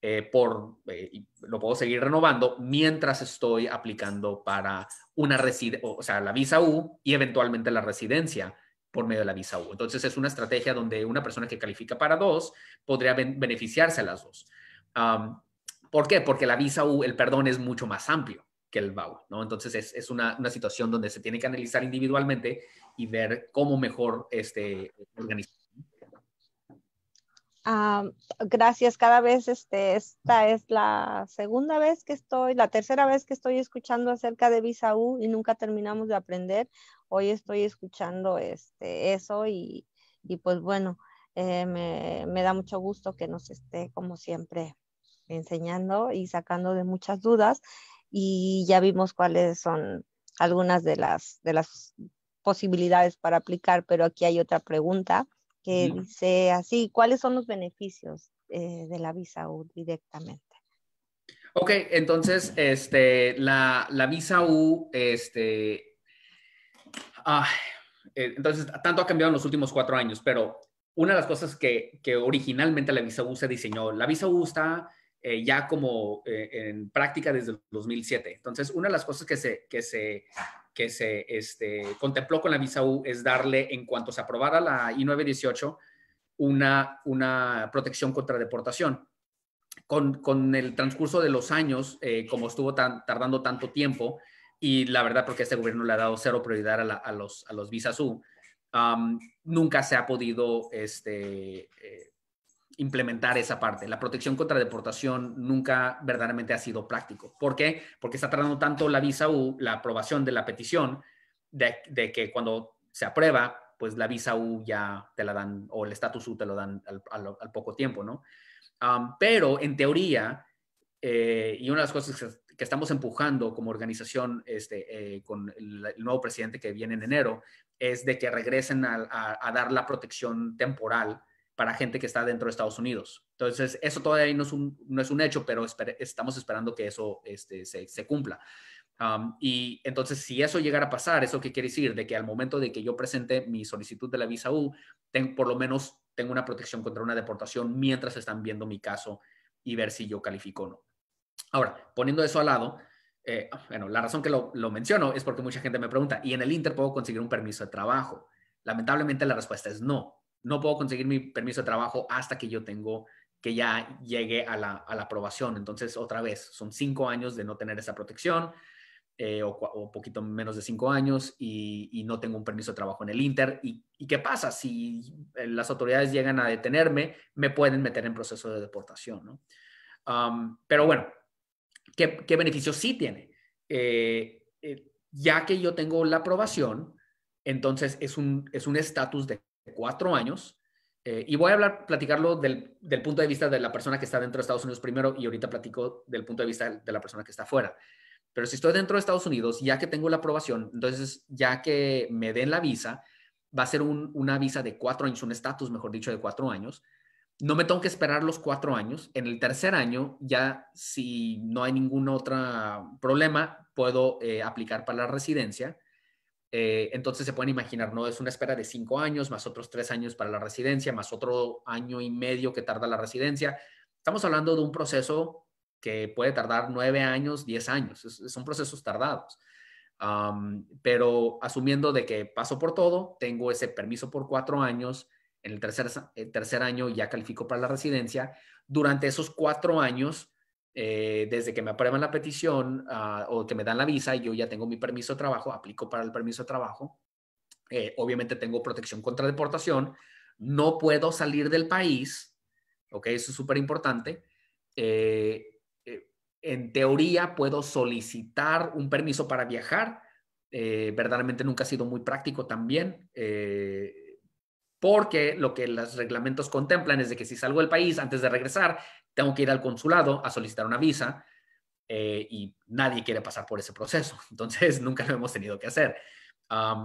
B: y lo puedo seguir renovando mientras estoy aplicando para una la visa U y eventualmente la residencia por medio de la visa U. Entonces es una estrategia donde una persona que califica para dos podría beneficiarse a las dos. ¿Por qué? Porque la visa U, el perdón es mucho más amplio que el VAU, ¿no? Entonces es una situación donde se tiene que analizar individualmente y ver cómo mejor organizar.
D: Gracias. Cada vez esta es la tercera vez que estoy escuchando acerca de visa U y nunca terminamos de aprender. Hoy estoy escuchando eso y pues bueno, me da mucho gusto que nos esté como siempre enseñando y sacando de muchas dudas, y ya vimos cuáles son algunas de las posibilidades para aplicar, pero aquí hay otra pregunta que dice así: ¿cuáles son los beneficios de la visa U directamente?
B: Ok, entonces la visa U, entonces tanto ha cambiado en los últimos 4 años, pero una de las cosas que originalmente la visa U se diseñó, la visa U está ya como en práctica desde el 2007. Entonces, una de las cosas que se contempló con la visa U es darle, en cuanto se aprobara la I-918, una protección contra deportación. Con el transcurso de los años, como estuvo tardando tanto tiempo, y la verdad porque este gobierno le ha dado cero prioridad a los visas U, nunca se ha podido implementar esa parte. La protección contra deportación nunca verdaderamente ha sido práctico. ¿Por qué? Porque está tardando tanto la visa U, la aprobación de la petición, de que cuando se aprueba, pues la visa U ya te la dan, o el estatus U te lo dan al poco tiempo, ¿no? Pero en teoría, y una de las cosas que estamos empujando como organización con el nuevo presidente que viene en enero, es de que regresen a dar la protección temporal para gente que está dentro de Estados Unidos. Entonces, eso todavía no es un hecho, pero estamos esperando que eso se cumpla. Y entonces, si eso llegara a pasar, ¿eso qué quiere decir? De que al momento de que yo presente mi solicitud de la visa U, por lo menos tengo una protección contra una deportación mientras están viendo mi caso y ver si yo califico o no. Ahora, poniendo eso al lado, bueno, la razón que lo menciono es porque mucha gente me pregunta, ¿y en el Inter puedo conseguir un permiso de trabajo? Lamentablemente la respuesta es no. No puedo conseguir mi permiso de trabajo hasta que que ya llegue a la aprobación. Entonces, otra vez, son 5 años de no tener esa protección, o poquito menos de 5 años, y no tengo un permiso de trabajo en el Inter. ¿Y qué pasa? Si las autoridades llegan a detenerme, me pueden meter en proceso de deportación, ¿no? Pero bueno, ¿qué beneficios sí tiene? Ya que yo tengo la aprobación, entonces es un estatus de 4 años. Y voy a platicarlo del punto de vista de la persona que está dentro de Estados Unidos primero, y ahorita platico del punto de vista de la persona que está afuera. Pero si estoy dentro de Estados Unidos, ya que tengo la aprobación, entonces ya que me den la visa, va a ser una visa de 4 años, un estatus, mejor dicho, de 4 años. No me tengo que esperar los 4 años. En el tercer año, ya si no hay ningún otro problema, puedo aplicar para la residencia. Entonces se pueden imaginar, ¿no? Es una espera de 5 años, más otros 3 años para la residencia, más otro 1.5 años que tarda la residencia. Estamos hablando de un proceso que puede tardar 9 años, 10 años. Son procesos tardados. Pero asumiendo de que paso por todo, tengo ese permiso por 4 años, en el tercer año ya califico para la residencia. Durante esos 4 años, desde que me aprueban la petición o que me dan la visa, yo ya tengo mi permiso de trabajo, aplico para el permiso de trabajo. Obviamente tengo protección contra deportación. No puedo salir del país, ¿ok? Eso es súper importante. En teoría puedo solicitar un permiso para viajar. Verdaderamente nunca ha sido muy práctico también. Porque lo que los reglamentos contemplan es de que si salgo del país antes de regresar, tengo que ir al consulado a solicitar una visa, y nadie quiere pasar por ese proceso. Entonces, nunca lo hemos tenido que hacer.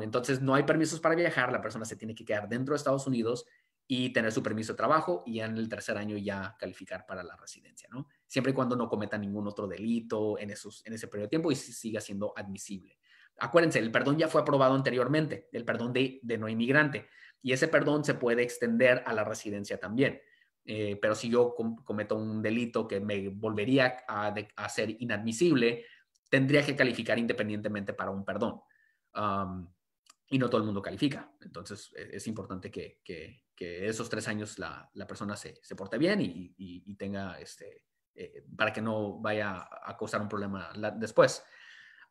B: Entonces, no hay permisos para viajar. La persona se tiene que quedar dentro de Estados Unidos y tener su permiso de trabajo, y en el tercer año ya calificar para la residencia, ¿no? Siempre y cuando no cometa ningún otro delito en ese periodo de tiempo y siga siendo admisible. Acuérdense, el perdón ya fue aprobado anteriormente, el perdón de no inmigrante. Y ese perdón se puede extender a la residencia también. pero si yo cometo un delito que me volvería a ser inadmisible, tendría que calificar independientemente para un perdón. Y no todo el mundo califica. Entonces, es importante que esos 3 años la persona se porte bien y tenga, para que no vaya a causar un problema después.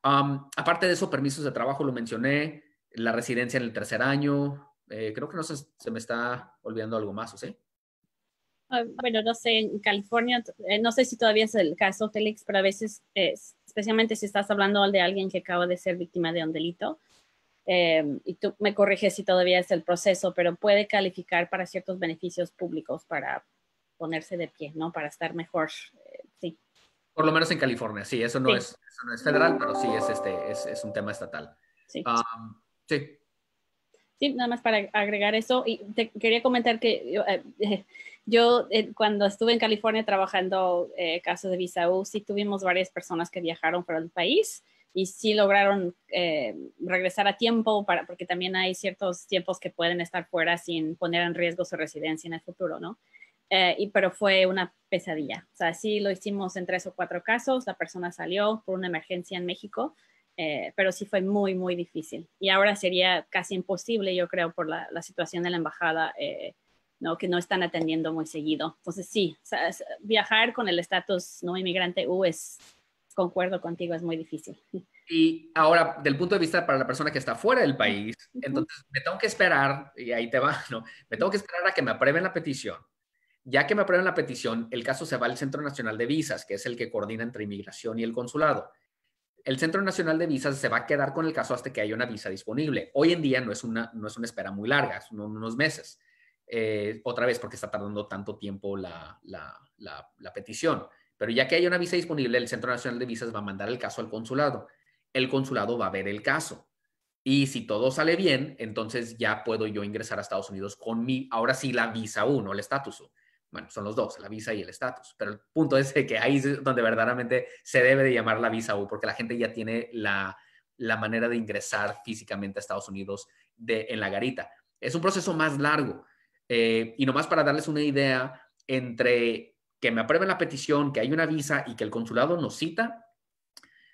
B: Aparte de eso, permisos de trabajo, lo mencioné, la residencia en el 3er año. Creo que no se me está olvidando algo más, ¿o sí?
C: Bueno, no sé, en California, no sé si todavía es el caso, Félix, pero a veces, especialmente si estás hablando de alguien que acaba de ser víctima de un delito, y tú me corriges si todavía es el proceso, pero puede calificar para ciertos beneficios públicos para ponerse de pie, ¿no? Para estar mejor, sí.
B: Por lo menos en California, sí, eso no,
C: Sí.
B: eso no es federal, pero sí es un tema estatal.
C: Sí.
B: Sí.
C: Sí, nada más para agregar eso. Y te quería comentar que yo cuando estuve en California trabajando casos de visa U, sí tuvimos varias personas que viajaron fuera del país y sí lograron regresar a tiempo, porque también hay ciertos tiempos que pueden estar fuera sin poner en riesgo su residencia en el futuro, ¿no? Pero fue una pesadilla. O sea, sí lo hicimos en 3 o 4 casos. La persona salió por una emergencia en México. Pero sí fue muy, muy difícil. Y ahora sería casi imposible, yo creo, por la situación de la embajada, ¿no? Que no están atendiendo muy seguido. Entonces, sí, o sea, viajar con el estatus no inmigrante U concuerdo contigo, es muy difícil.
B: Y ahora, del punto de vista para la persona que está fuera del país, entonces me tengo que esperar, y ahí te va, ¿no? Me tengo que esperar a que me aprueben la petición. Ya que me aprueben la petición, el caso se va al Centro Nacional de Visas, que es el que coordina entre inmigración y el consulado. El Centro Nacional de Visas se va a quedar con el caso hasta que haya una visa disponible. Hoy en día no es una espera muy larga, son unos meses. Otra vez porque está tardando tanto tiempo la petición. Pero ya que haya una visa disponible, el Centro Nacional de Visas va a mandar el caso al consulado. El consulado va a ver el caso. Y si todo sale bien, entonces ya puedo yo ingresar a Estados Unidos con ahora sí, la visa U, no el estatus U. Bueno, son los dos, la visa y el estatus. Pero el punto es que ahí es donde verdaderamente se debe de llamar la visa U, porque la gente ya tiene la manera de ingresar físicamente a Estados Unidos en la garita. Es un proceso más largo. Y nomás para darles una idea, entre que me aprueben la petición, que hay una visa y que el consulado nos cita,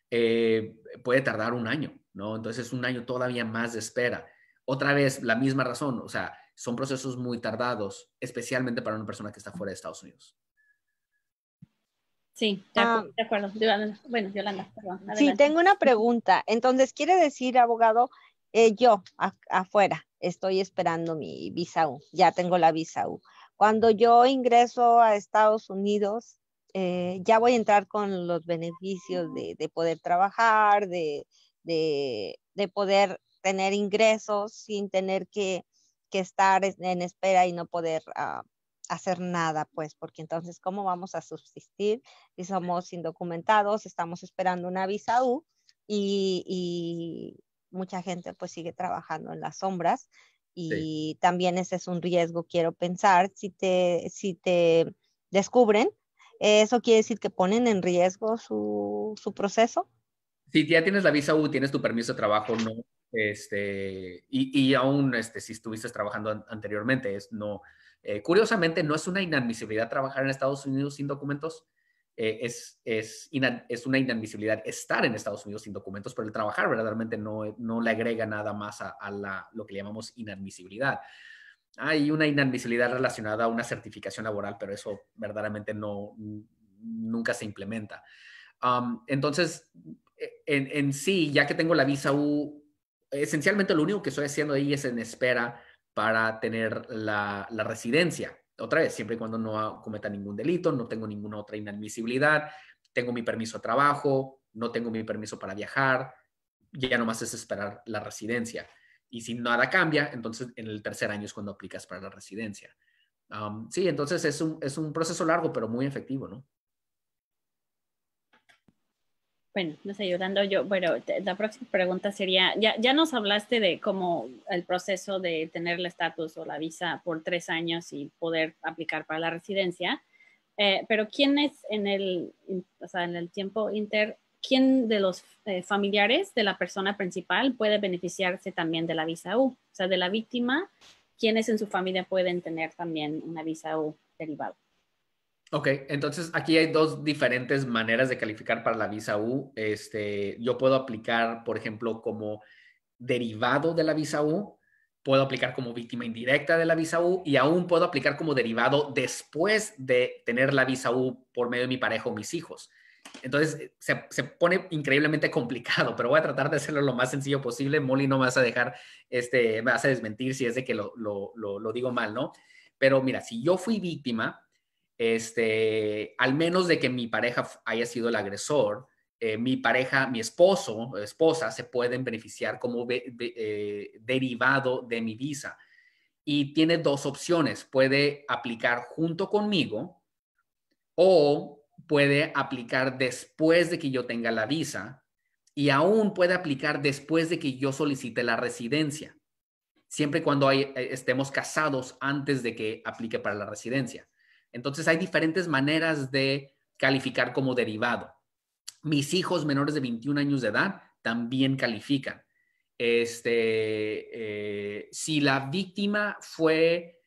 B: puede tardar un año, ¿no? Entonces es un año todavía más de espera. Otra vez, la misma razón, o sea, son procesos muy tardados, especialmente para una persona que está fuera de Estados Unidos.
C: Sí, de acuerdo. Bueno, Yolanda, perdón. Adelante.
D: Sí, tengo una pregunta. Entonces, ¿quiere decir, abogado, yo afuera estoy esperando mi visa U, ya tengo la visa U? Cuando yo ingreso a Estados Unidos, ya voy a entrar con los beneficios de poder trabajar, de poder tener ingresos sin tener que estar en espera y no poder hacer nada, pues, porque entonces, ¿cómo vamos a subsistir si somos indocumentados, estamos esperando una visa U y mucha gente pues sigue trabajando en las sombras? Y sí, también ese es un riesgo, quiero pensar, si te descubren, ¿eso quiere decir que ponen en riesgo su proceso?
B: Si ya tienes la visa U, tienes tu permiso de trabajo, no, y aún si estuviste trabajando anteriormente, no, curiosamente no es una inadmisibilidad trabajar en Estados Unidos sin documentos, es una inadmisibilidad estar en Estados Unidos sin documentos, pero el trabajar verdaderamente no le agrega nada más a lo que le llamamos inadmisibilidad. Hay una inadmisibilidad relacionada a una certificación laboral, pero eso verdaderamente nunca se implementa. Entonces, en sí, ya que tengo la visa U, esencialmente lo único que estoy haciendo ahí es en espera para tener la residencia. Otra vez, siempre y cuando no cometa ningún delito, no tengo ninguna otra inadmisibilidad, tengo mi permiso de trabajo, no tengo mi permiso para viajar, ya nomás es esperar la residencia. Y si nada cambia, entonces en el 3er año es cuando aplicas para la residencia. Sí, entonces es un proceso largo, pero muy efectivo, ¿no?
C: Bueno, no sé, ayudando yo. Bueno, la próxima pregunta sería, ya nos hablaste de cómo el proceso de tener el estatus o la visa por 3 años y poder aplicar para la residencia, pero ¿quién es en el tiempo quién de los familiares de la persona principal puede beneficiarse también de la visa U? O sea, de la víctima, ¿quiénes en su familia pueden tener también una visa U derivado.
B: Ok, entonces aquí hay dos diferentes maneras de calificar para la visa U. Yo puedo aplicar, por ejemplo, como derivado de la visa U, puedo aplicar como víctima indirecta de la visa U y aún puedo aplicar como derivado después de tener la visa U por medio de mi pareja o mis hijos. Entonces se pone increíblemente complicado, pero voy a tratar de hacerlo lo más sencillo posible. Molly, no me vas a dejar, me vas a desmentir si es de que lo digo mal, ¿no? Pero mira, si yo fui víctima, al menos de que mi pareja haya sido el agresor, mi pareja, mi esposo o esposa se pueden beneficiar como derivado de mi visa. Y tiene dos opciones. Puede aplicar junto conmigo o puede aplicar después de que yo tenga la visa y aún puede aplicar después de que yo solicite la residencia, siempre y cuando estemos casados antes de que aplique para la residencia. Entonces hay diferentes maneras de calificar como derivado. Mis hijos menores de 21 años de edad también califican. Si la víctima fue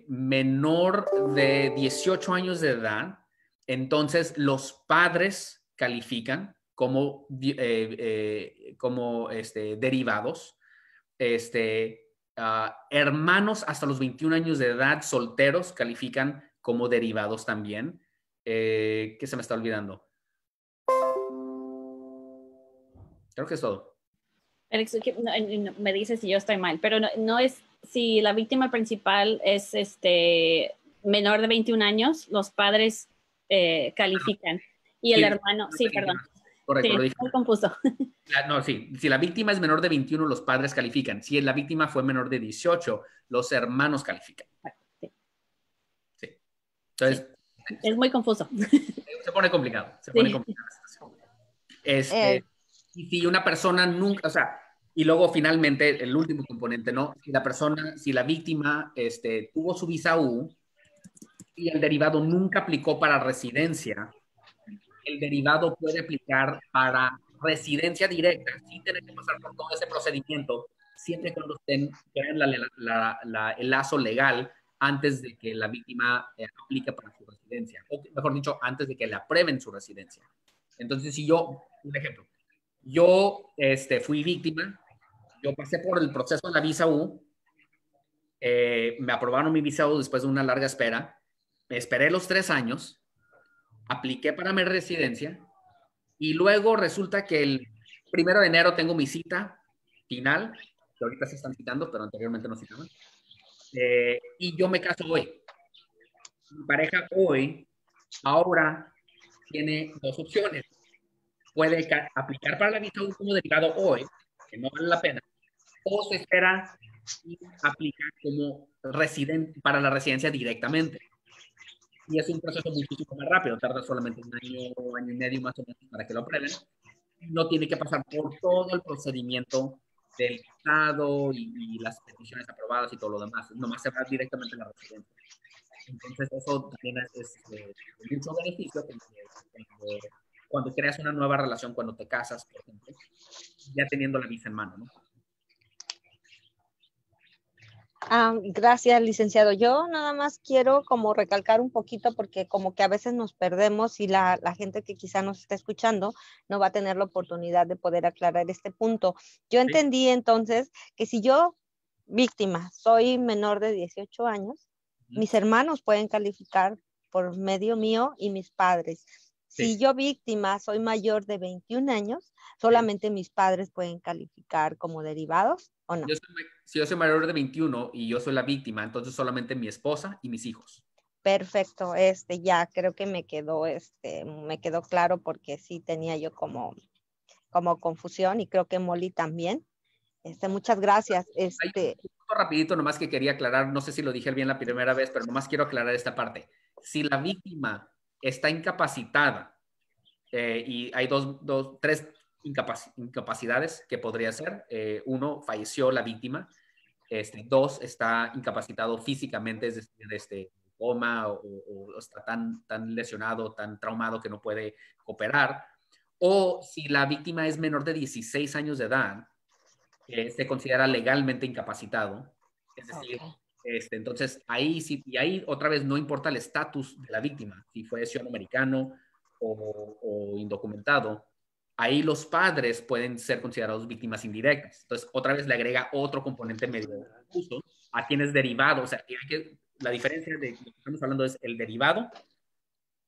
B: menor de 18 años de edad, entonces los padres califican como derivados. Hermanos hasta los 21 años de edad solteros califican como derivados también. ¿Qué se me está olvidando? Creo que es todo.
C: Alex, me dice si yo estoy mal, pero no es, si la víctima principal es menor de 21 años, los padres califican. Y el
B: Sí,
C: hermano, sí, perdón.
B: Correcto,
C: Sí,
B: lo dije.
C: muy confuso.
B: No, sí. Si la víctima es menor de 21, los padres califican. Si la víctima fue menor de 18, los hermanos califican.
C: Sí.
B: Sí. Entonces,
C: sí. Es muy confuso.
B: Se pone complicado. Se pone complicado. Y si una persona nunca, o sea, y luego finalmente el último componente, ¿no? Si la víctima tuvo su visa U y el derivado nunca aplicó para residencia, el derivado puede aplicar para residencia directa, sin tener que pasar por todo ese procedimiento, siempre y cuando crean el lazo legal antes de que la víctima aplique para su residencia, o mejor dicho, antes de que le aprueben su residencia. Entonces, si yo, un ejemplo, yo fui víctima, yo pasé por el proceso de la visa U, me aprobaron mi visa U después de una larga espera, me esperé los 3 años, apliqué para mi residencia, y luego resulta que el 1 de enero tengo mi cita final, que ahorita se están citando, pero anteriormente no citaban. Y yo me caso hoy. Mi pareja hoy, ahora, tiene dos opciones. Puede aplicar para la visa U como derivado hoy, que no vale la pena, o se espera y aplica como residente para la residencia directamente. Y es un proceso muchísimo más rápido, tarda solamente un año, año y medio más o menos para que lo aprueben. No tiene que pasar por todo el procedimiento del Estado y las peticiones aprobadas y todo lo demás. Nomás se va directamente a la residencia. Entonces, eso también es de mucho beneficio cuando creas una nueva relación, cuando te casas, por ejemplo, ya teniendo la visa en mano, ¿no?
D: Gracias, licenciado. Yo nada más quiero como recalcar un poquito porque como que a veces nos perdemos y la gente que quizá nos está escuchando no va a tener la oportunidad de poder aclarar este punto. Yo entendí entonces que si yo, víctima, soy menor de 18 años, mis hermanos pueden calificar por medio mío y mis padres. Si yo, víctima, soy mayor de 21 años, solamente mis padres pueden calificar como derivados, ¿o no?
B: Si yo soy mayor de 21 y yo soy la víctima, entonces solamente mi esposa y mis hijos.
D: Perfecto, ya creo que me quedó claro porque sí tenía yo como confusión y creo que Molly también. Muchas gracias.
B: Hay un punto rapidito nomás que quería aclarar, no sé si lo dije bien la primera vez, pero nomás quiero aclarar esta parte. Si la víctima está incapacitada y hay tres incapacidades que podría ser. Uno, falleció la víctima. Dos, está incapacitado físicamente, es decir, coma o está tan lesionado, tan traumado que no puede cooperar. O si la víctima es menor de 16 años de edad, se considera legalmente incapacitado. Es decir, Entonces, ahí sí, y ahí otra vez no importa el estatus de la víctima, si fue ciudadano americano o indocumentado, ahí los padres pueden ser considerados víctimas indirectas. Entonces, otra vez le agrega otro componente medio confuso a quien es derivado. O sea, la diferencia de lo que estamos hablando es el derivado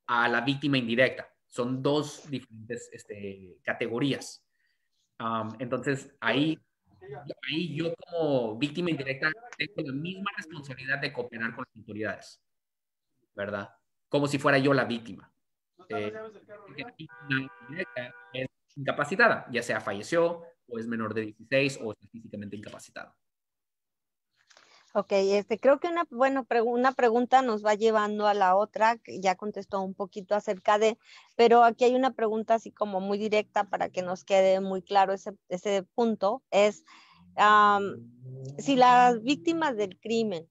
B: a la víctima indirecta. Son dos diferentes categorías. Entonces, ahí yo como víctima indirecta tengo la misma responsabilidad de cooperar con las autoridades, ¿verdad? Como si fuera yo la víctima. Porque la víctima indirecta es incapacitada, ya sea falleció o es menor de 16 o está físicamente incapacitada.
D: Ok, creo que una pregunta nos va llevando a la otra, que ya contestó un poquito acerca de, pero aquí hay una pregunta así como muy directa para que nos quede muy claro ese punto, es si las víctimas del crimen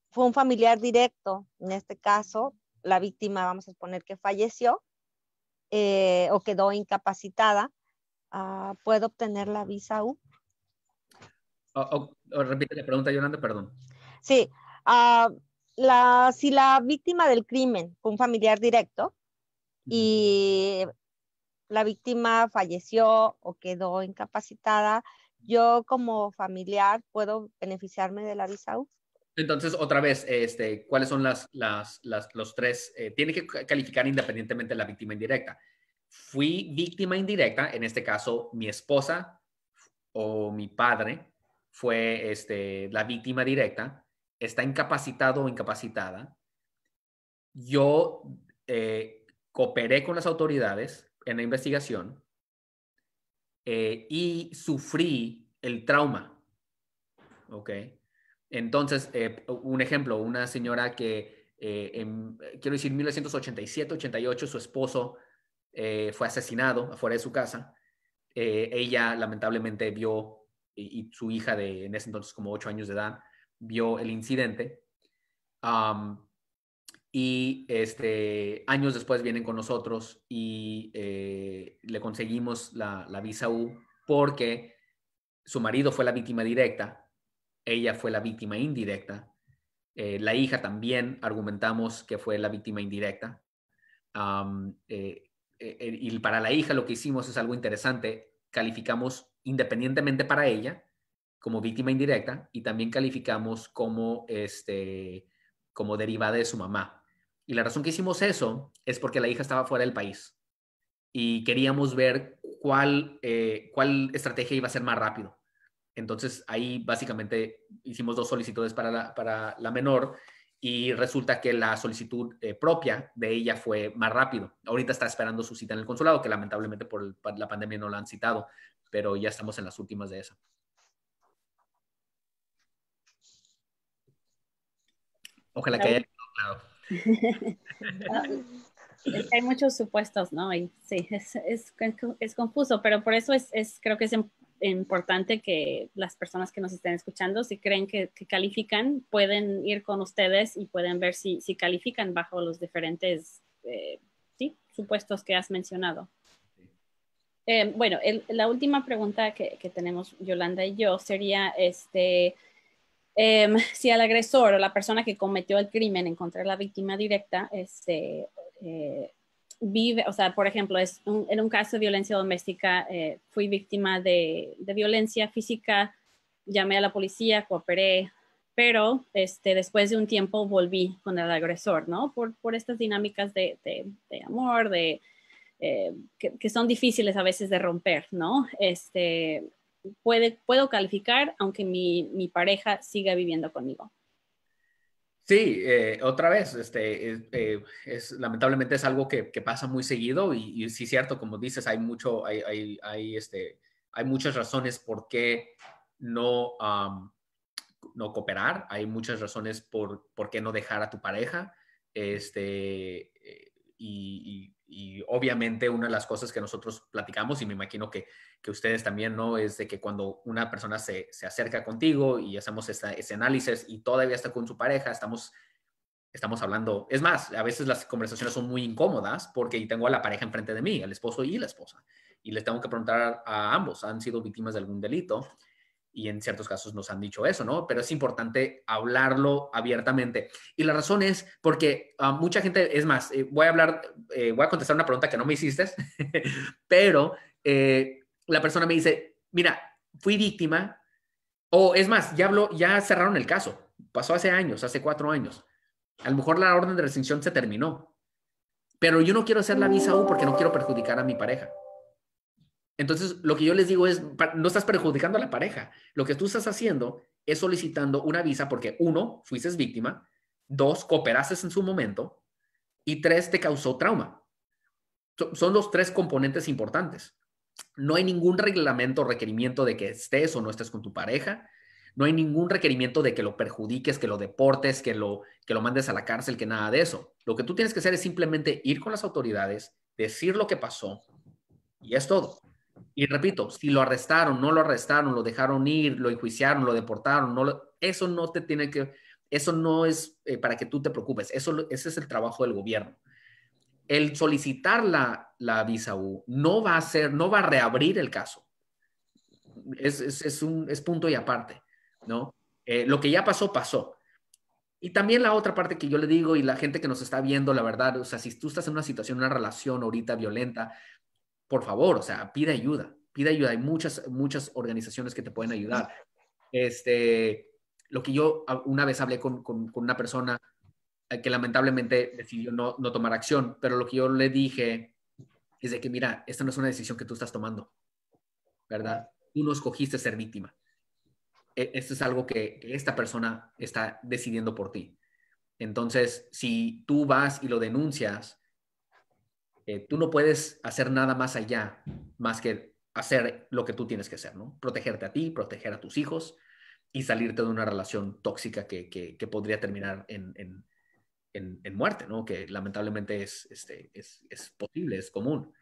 D: fue un familiar directo, en este caso, la víctima, vamos a suponer que falleció o quedó incapacitada, ¿puede obtener la visa U?
B: Repite la pregunta, Yolanda, perdón.
D: Sí, si la víctima del crimen fue un familiar directo y la víctima falleció o quedó incapacitada, yo como familiar puedo beneficiarme de la visa U.
B: Entonces, otra vez, ¿cuáles son los tres? Tiene que calificar independientemente la víctima indirecta. Fui víctima indirecta, en este caso, mi esposa o mi padre fue la víctima directa, está incapacitado o incapacitada. Yo cooperé con las autoridades en la investigación y sufrí el trauma. ¿Ok? Entonces, un ejemplo, una señora que, quiero decir, 1987-88, su esposo fue asesinado afuera de su casa. Ella lamentablemente vio, y su hija en ese entonces como 8 años de edad, vio el incidente. Y años después vienen con nosotros y le conseguimos la visa U porque su marido fue la víctima directa, ella fue la víctima indirecta. La hija también argumentamos que fue la víctima indirecta. Y para la hija lo que hicimos es algo interesante. Calificamos independientemente para ella como víctima indirecta y también calificamos como derivada de su mamá. Y la razón que hicimos eso es porque la hija estaba fuera del país y queríamos ver cuál estrategia iba a ser más rápido. Entonces, ahí básicamente hicimos 2 solicitudes para la menor y resulta que la solicitud propia de ella fue más rápido. Ahorita está esperando su cita en el consulado, que lamentablemente por la pandemia no la han citado, pero ya estamos en las últimas de eso. Ojalá que haya quedado claro.
C: Hay muchos supuestos, ¿no? Y sí, es confuso, pero por eso creo que es importante que las personas que nos estén escuchando, si creen que califican, pueden ir con ustedes y pueden ver si califican bajo los diferentes supuestos que has mencionado. Bueno, la última pregunta que tenemos Yolanda y yo sería si el agresor o la persona que cometió el crimen en contra de la víctima directa vive, o sea, por ejemplo, en un caso de violencia doméstica, fui víctima de violencia física, llamé a la policía, cooperé, pero después de un tiempo volví con el agresor, ¿no? Por estas dinámicas de amor, que son difíciles a veces de romper, ¿no? Puedo calificar aunque mi pareja siga viviendo conmigo.
B: Sí, otra vez, lamentablemente es algo que pasa muy seguido y sí es cierto, como dices, hay muchas razones por qué no cooperar, hay muchas razones por qué no dejar a tu pareja, y obviamente una de las cosas que nosotros platicamos, y me imagino que ustedes también, ¿no? Es de que cuando una persona se acerca contigo y hacemos ese análisis y todavía está con su pareja, estamos hablando, es más, a veces las conversaciones son muy incómodas porque tengo a la pareja enfrente de mí, al esposo y la esposa, y les tengo que preguntar a ambos, ¿han sido víctimas de algún delito? y en ciertos casos nos han dicho eso, ¿no? Pero es importante hablarlo abiertamente. Y la razón es porque mucha gente, es más, voy a contestar una pregunta que no me hiciste, pero la persona me dice, mira, fui víctima, o es más, ya cerraron el caso, pasó hace años, hace 4 años. A lo mejor la orden de restricción se terminó, pero yo no quiero hacer la visa U porque no quiero perjudicar a mi pareja. Entonces, lo que yo les digo es, no estás perjudicando a la pareja. Lo que tú estás haciendo es solicitando una visa porque, 1, fuiste víctima, 2, cooperaste en su momento y 3, te causó trauma. Son los 3 componentes importantes. No hay ningún reglamento o requerimiento de que estés o no estés con tu pareja. No hay ningún requerimiento de que lo perjudiques, que lo deportes, que lo mandes a la cárcel, que nada de eso. Lo que tú tienes que hacer es simplemente ir con las autoridades, decir lo que pasó y es todo. Y repito, si lo arrestaron, no lo arrestaron, lo dejaron ir, lo enjuiciaron, lo deportaron, eso no te tiene que, eso no es para que tú te preocupes. Ese es el trabajo del gobierno. El solicitar la visa U no va a reabrir el caso. Es punto y aparte, ¿no? Lo que ya pasó, pasó. Y también la otra parte que yo le digo y la gente que nos está viendo, la verdad, o sea, si tú estás en una situación, una relación ahorita violenta, por favor, o sea, pide ayuda, pide ayuda. Hay muchas organizaciones que te pueden ayudar. Lo que yo una vez hablé con una persona que lamentablemente decidió no tomar acción, pero lo que yo le dije es de que, mira, esta no es una decisión que tú estás tomando, ¿verdad? Tú no escogiste ser víctima. Esto es algo que esta persona está decidiendo por ti. Entonces, si tú vas y lo denuncias, tú no puedes hacer nada más allá, más que hacer lo que tú tienes que hacer, ¿no? Protegerte a ti, proteger a tus hijos y salirte de una relación tóxica que podría terminar en muerte, ¿no? Que lamentablemente es posible, es común.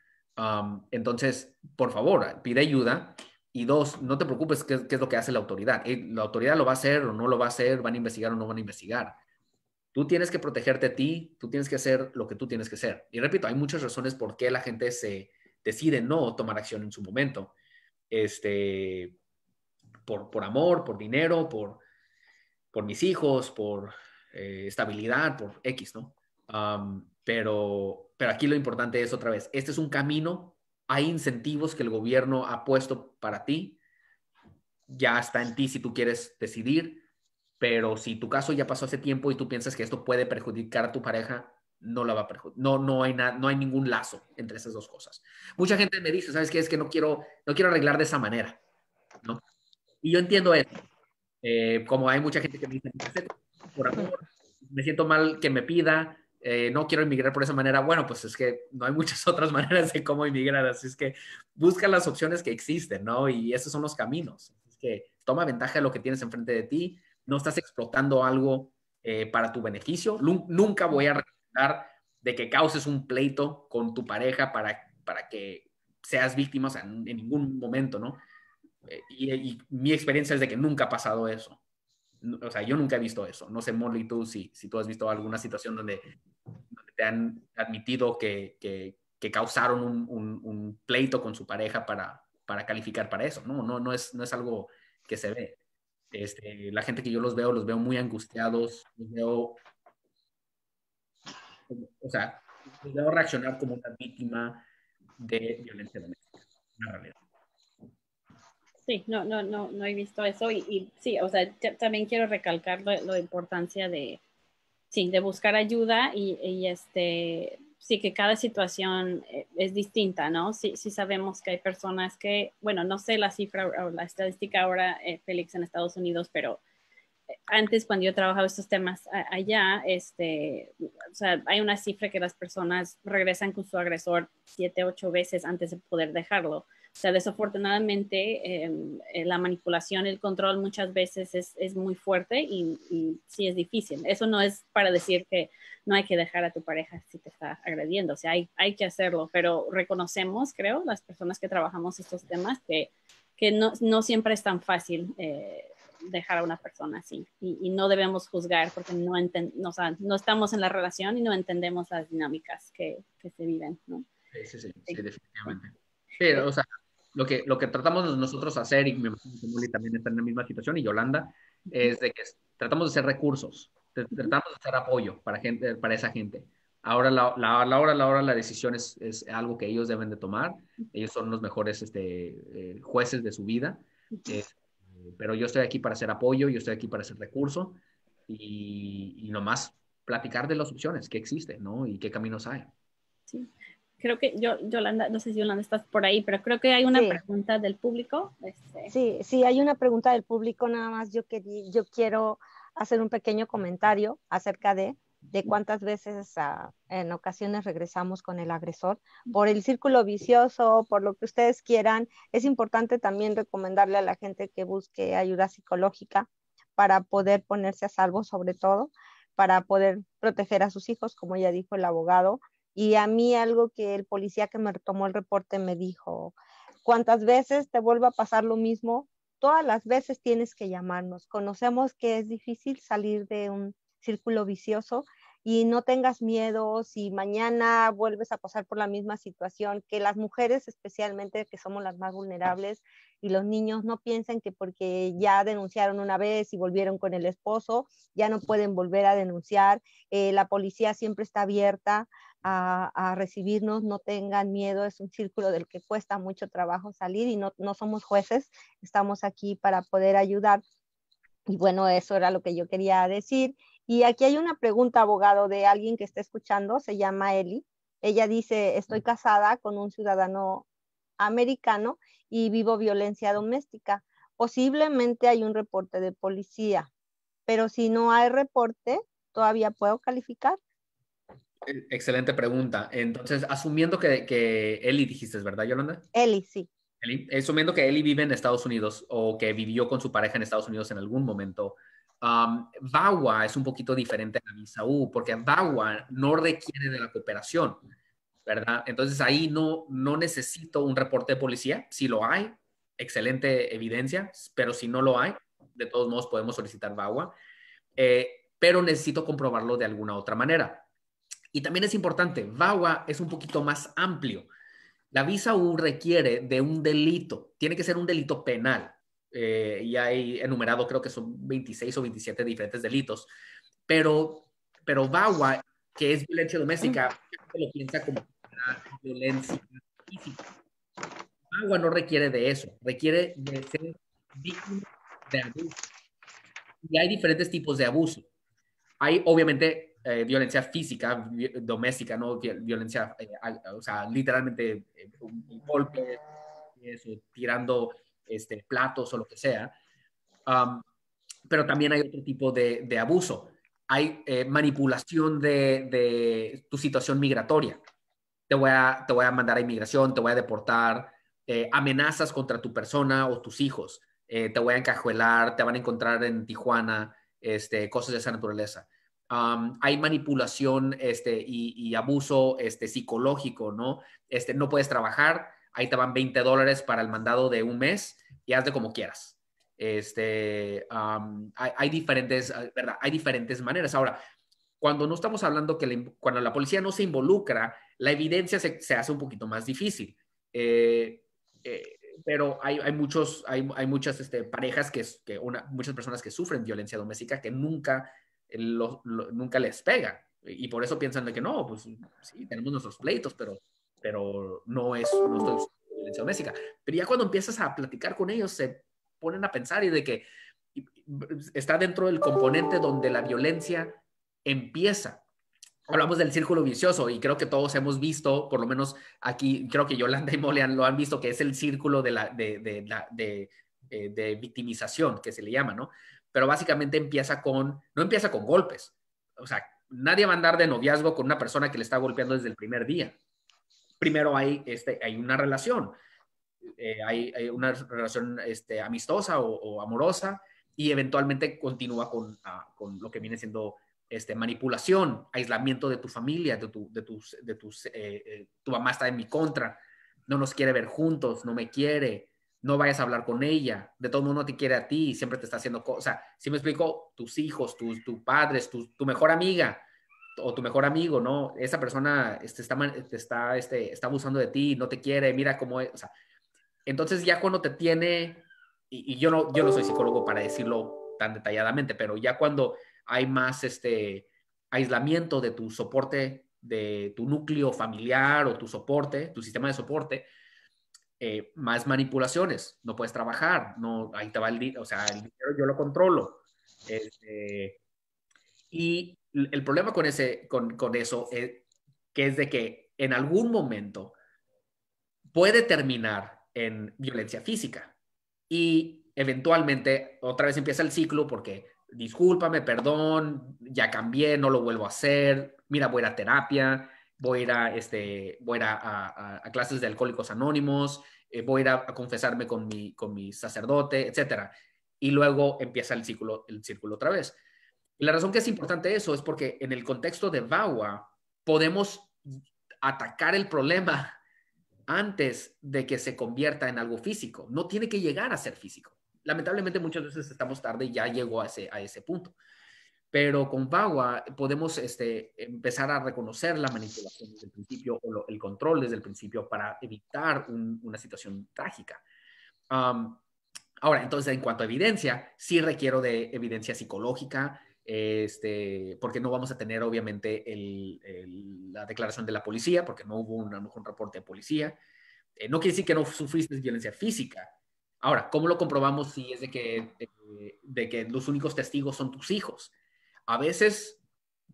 B: Entonces, por favor, pide ayuda. Y 2, no te preocupes qué es lo que hace la autoridad. La autoridad lo va a hacer o no lo va a hacer, van a investigar o no van a investigar. Tú tienes que protegerte a ti, tú tienes que hacer lo que tú tienes que hacer. Y repito, hay muchas razones por qué la gente se decide no tomar acción en su momento. Por amor, por dinero, por mis hijos, por estabilidad, por X, ¿no? Pero aquí lo importante es otra vez, este es un camino, hay incentivos que el gobierno ha puesto para ti, ya está en ti si tú quieres decidir, pero si tu caso ya pasó hace tiempo y tú piensas que esto puede perjudicar a tu pareja, no la va a perjudicar. No hay ningún lazo entre esas dos cosas. Mucha gente me dice, ¿sabes qué? Es que no quiero arreglar de esa manera, ¿no? Y yo entiendo eso. Como hay mucha gente que me dice, por amor, me siento mal que me pida, no quiero inmigrar por esa manera. Bueno, pues es que no hay muchas otras maneras de cómo inmigrar, así es que busca las opciones que existen, ¿no? Y esos son los caminos. Es que toma ventaja de lo que tienes enfrente de ti, no estás explotando algo para tu beneficio. Nunca voy a recomendar de que causes un pleito con tu pareja para que seas víctima, o sea, en ningún momento, ¿no? Y mi experiencia es de que nunca ha pasado eso. O sea, yo nunca he visto eso. No sé, Molly, tú, si tú has visto alguna situación donde te han admitido que causaron un pleito con su pareja para calificar para eso. No es algo que se ve. La gente que yo los veo muy angustiados, o sea, los veo reaccionar como una víctima de violencia doméstica, una realidad.
C: Sí, no he visto eso y sí, o sea, también quiero recalcar la importancia de buscar ayuda y sí que cada situación es distinta, ¿no? Sí sabemos que hay personas que, bueno, no sé la cifra o la estadística ahora, Félix, en Estados Unidos, pero antes cuando yo trabajaba estos temas allá, o sea, hay una cifra que las personas regresan con su agresor 7, 8 veces antes de poder dejarlo. O sea, desafortunadamente la manipulación, el control muchas veces es muy fuerte y sí es difícil. Eso no es para decir que no hay que dejar a tu pareja si te está agrediendo. O sea, hay que hacerlo, pero reconocemos, creo, las personas que trabajamos estos temas, que no siempre es tan fácil dejar a una persona así. Y no debemos juzgar porque o sea, no estamos en la relación y no entendemos las dinámicas que se viven, ¿no?
B: Sí, definitivamente. Sí, o sea, lo que tratamos nosotros nosotros hacer, y me imagino que Molly también está en la misma situación, y Yolanda, es de que tratamos de hacer recursos, tratamos de hacer apoyo para, gente, para esa gente. Ahora la decisión es algo que ellos deben de tomar. Ellos son los mejores jueces de su vida. Eh, pero yo estoy aquí para hacer apoyo, yo estoy aquí para hacer recurso y nomás platicar de las opciones que existen, ¿no? Y qué caminos hay.
C: Sí. Creo que Yolanda, no sé si Yolanda estás por ahí, pero creo que hay una pregunta del público.
D: Sí, hay una pregunta del público, nada más yo quiero hacer un pequeño comentario acerca de cuántas veces en ocasiones regresamos con el agresor. Por el círculo vicioso, por lo que ustedes quieran, es importante también recomendarle a la gente que busque ayuda psicológica para poder ponerse a salvo, sobre todo, para poder proteger a sus hijos, como ya dijo el abogado. Y a mí algo que el policía que me tomó el reporte me dijo: ¿cuántas veces te vuelva a pasar lo mismo? Todas las veces tienes que llamarnos. Conocemos que es difícil salir de un círculo vicioso y no tengas miedo si mañana vuelves a pasar por la misma situación, que las mujeres especialmente, que somos las más vulnerables, y los niños no piensen que porque ya denunciaron una vez y volvieron con el esposo, ya no pueden volver a denunciar. La policía siempre está abierta a recibirnos, no tengan miedo, es un círculo del que cuesta mucho trabajo salir y no somos jueces, estamos aquí para poder ayudar. Y bueno, eso era lo que yo quería decir. Y aquí hay una pregunta, abogado, de alguien que está escuchando, se llama Eli. Ella dice: estoy casada con un ciudadano americano y vivo violencia doméstica. Posiblemente hay un reporte de policía, pero si no hay reporte, ¿todavía puedo calificar?
B: Excelente pregunta. Entonces, asumiendo que Eli dijiste, ¿verdad, Yolanda?
D: Eli, sí.
B: Eli, asumiendo que Eli vive en Estados Unidos o que vivió con su pareja en Estados Unidos en algún momento, VAWA es un poquito diferente a la visa U, porque VAWA no requiere de la cooperación, ¿verdad? Entonces ahí no necesito un reporte de policía. Si lo hay, excelente evidencia, pero si no lo hay, de todos modos podemos solicitar VAWA, pero necesito comprobarlo de alguna otra manera. Y también es importante, VAWA es un poquito más amplio. La visa U requiere de un delito, tiene que ser un delito penal. Y hay enumerado, creo que son 26 o 27 diferentes delitos. Pero VAWA, que es violencia doméstica, se lo piensa como violencia física. VAWA no requiere de eso, requiere de ser víctima de abuso. Y hay diferentes tipos de abuso. Hay obviamente violencia física, doméstica, no violencia, o sea, literalmente un golpe, eso, tirando platos o lo que sea. Pero también hay otro tipo de abuso. Hay manipulación de tu situación migratoria. Te voy a mandar a inmigración, te voy a deportar, amenazas contra tu persona o tus hijos, te voy a encajuelar, te van a encontrar en Tijuana, cosas de esa naturaleza. Hay manipulación y abuso psicológico, ¿no? No puedes trabajar, ahí te van $20 para el mandado de un mes y hazte como quieras. Hay diferentes, ¿verdad? Hay diferentes maneras. Ahora, cuando no estamos hablando cuando la policía no se involucra, la evidencia se hace un poquito más difícil. Pero hay muchas parejas muchas personas que sufren violencia doméstica que nunca les pega. Y por eso piensan de que no, pues sí, tenemos nuestros pleitos, pero no estoy violencia doméstica. Pero ya cuando empiezas a platicar con ellos, se ponen a pensar y de que está dentro del componente donde la violencia empieza. Hablamos del círculo vicioso y creo que todos hemos visto, por lo menos aquí, creo que Yolanda y Molian lo han visto, que es el círculo de victimización, que se le llama, ¿no? Pero básicamente no empieza con golpes. O sea, nadie va a andar de noviazgo con una persona que le está golpeando desde el primer día. Primero hay una relación. Hay una relación amistosa o amorosa y eventualmente continúa con lo que viene siendo manipulación, aislamiento de tu familia, tu mamá está en mi contra, no nos quiere ver juntos, no me quiere, no vayas a hablar con ella, de todo el mundo no te quiere a ti, siempre te está haciendo cosas. Si me explico, tus hijos, tus padres, tu mejor amiga o tu mejor amigo, ¿no? Esa persona está abusando de ti, no te quiere, mira cómo es. O sea, Entonces ya cuando te tiene, y yo no soy psicólogo para decirlo tan detalladamente, pero ya cuando hay más aislamiento de tu soporte, de tu núcleo familiar o tu soporte, tu sistema de soporte, más manipulaciones, no puedes trabajar, no, ahí te va el dinero, o sea, el dinero yo lo controlo. Este, y el problema con eso es que es de que en algún momento puede terminar en violencia física y eventualmente otra vez empieza el ciclo porque discúlpame, perdón, ya cambié, no lo vuelvo a hacer, mira, voy a ir a terapia, voy a, ir a clases de Alcohólicos Anónimos, voy a ir a confesarme con mi sacerdote, etcétera. Y luego empieza el círculo otra vez. Y la razón que es importante eso es porque en el contexto de VAWA podemos atacar el problema antes de que se convierta en algo físico. No tiene que llegar a ser físico. Lamentablemente muchas veces estamos tarde y ya llegó a ese punto. Pero con VAWA podemos empezar a reconocer la manipulación desde el principio o el control desde el principio para evitar una situación trágica. Ahora, entonces, en cuanto a evidencia, sí requiero de evidencia psicológica, porque no vamos a tener, obviamente, la declaración de la policía, porque no hubo un reporte de policía. No quiere decir que no sufriste violencia física. Ahora, ¿cómo lo comprobamos si es de que los únicos testigos son tus hijos? A veces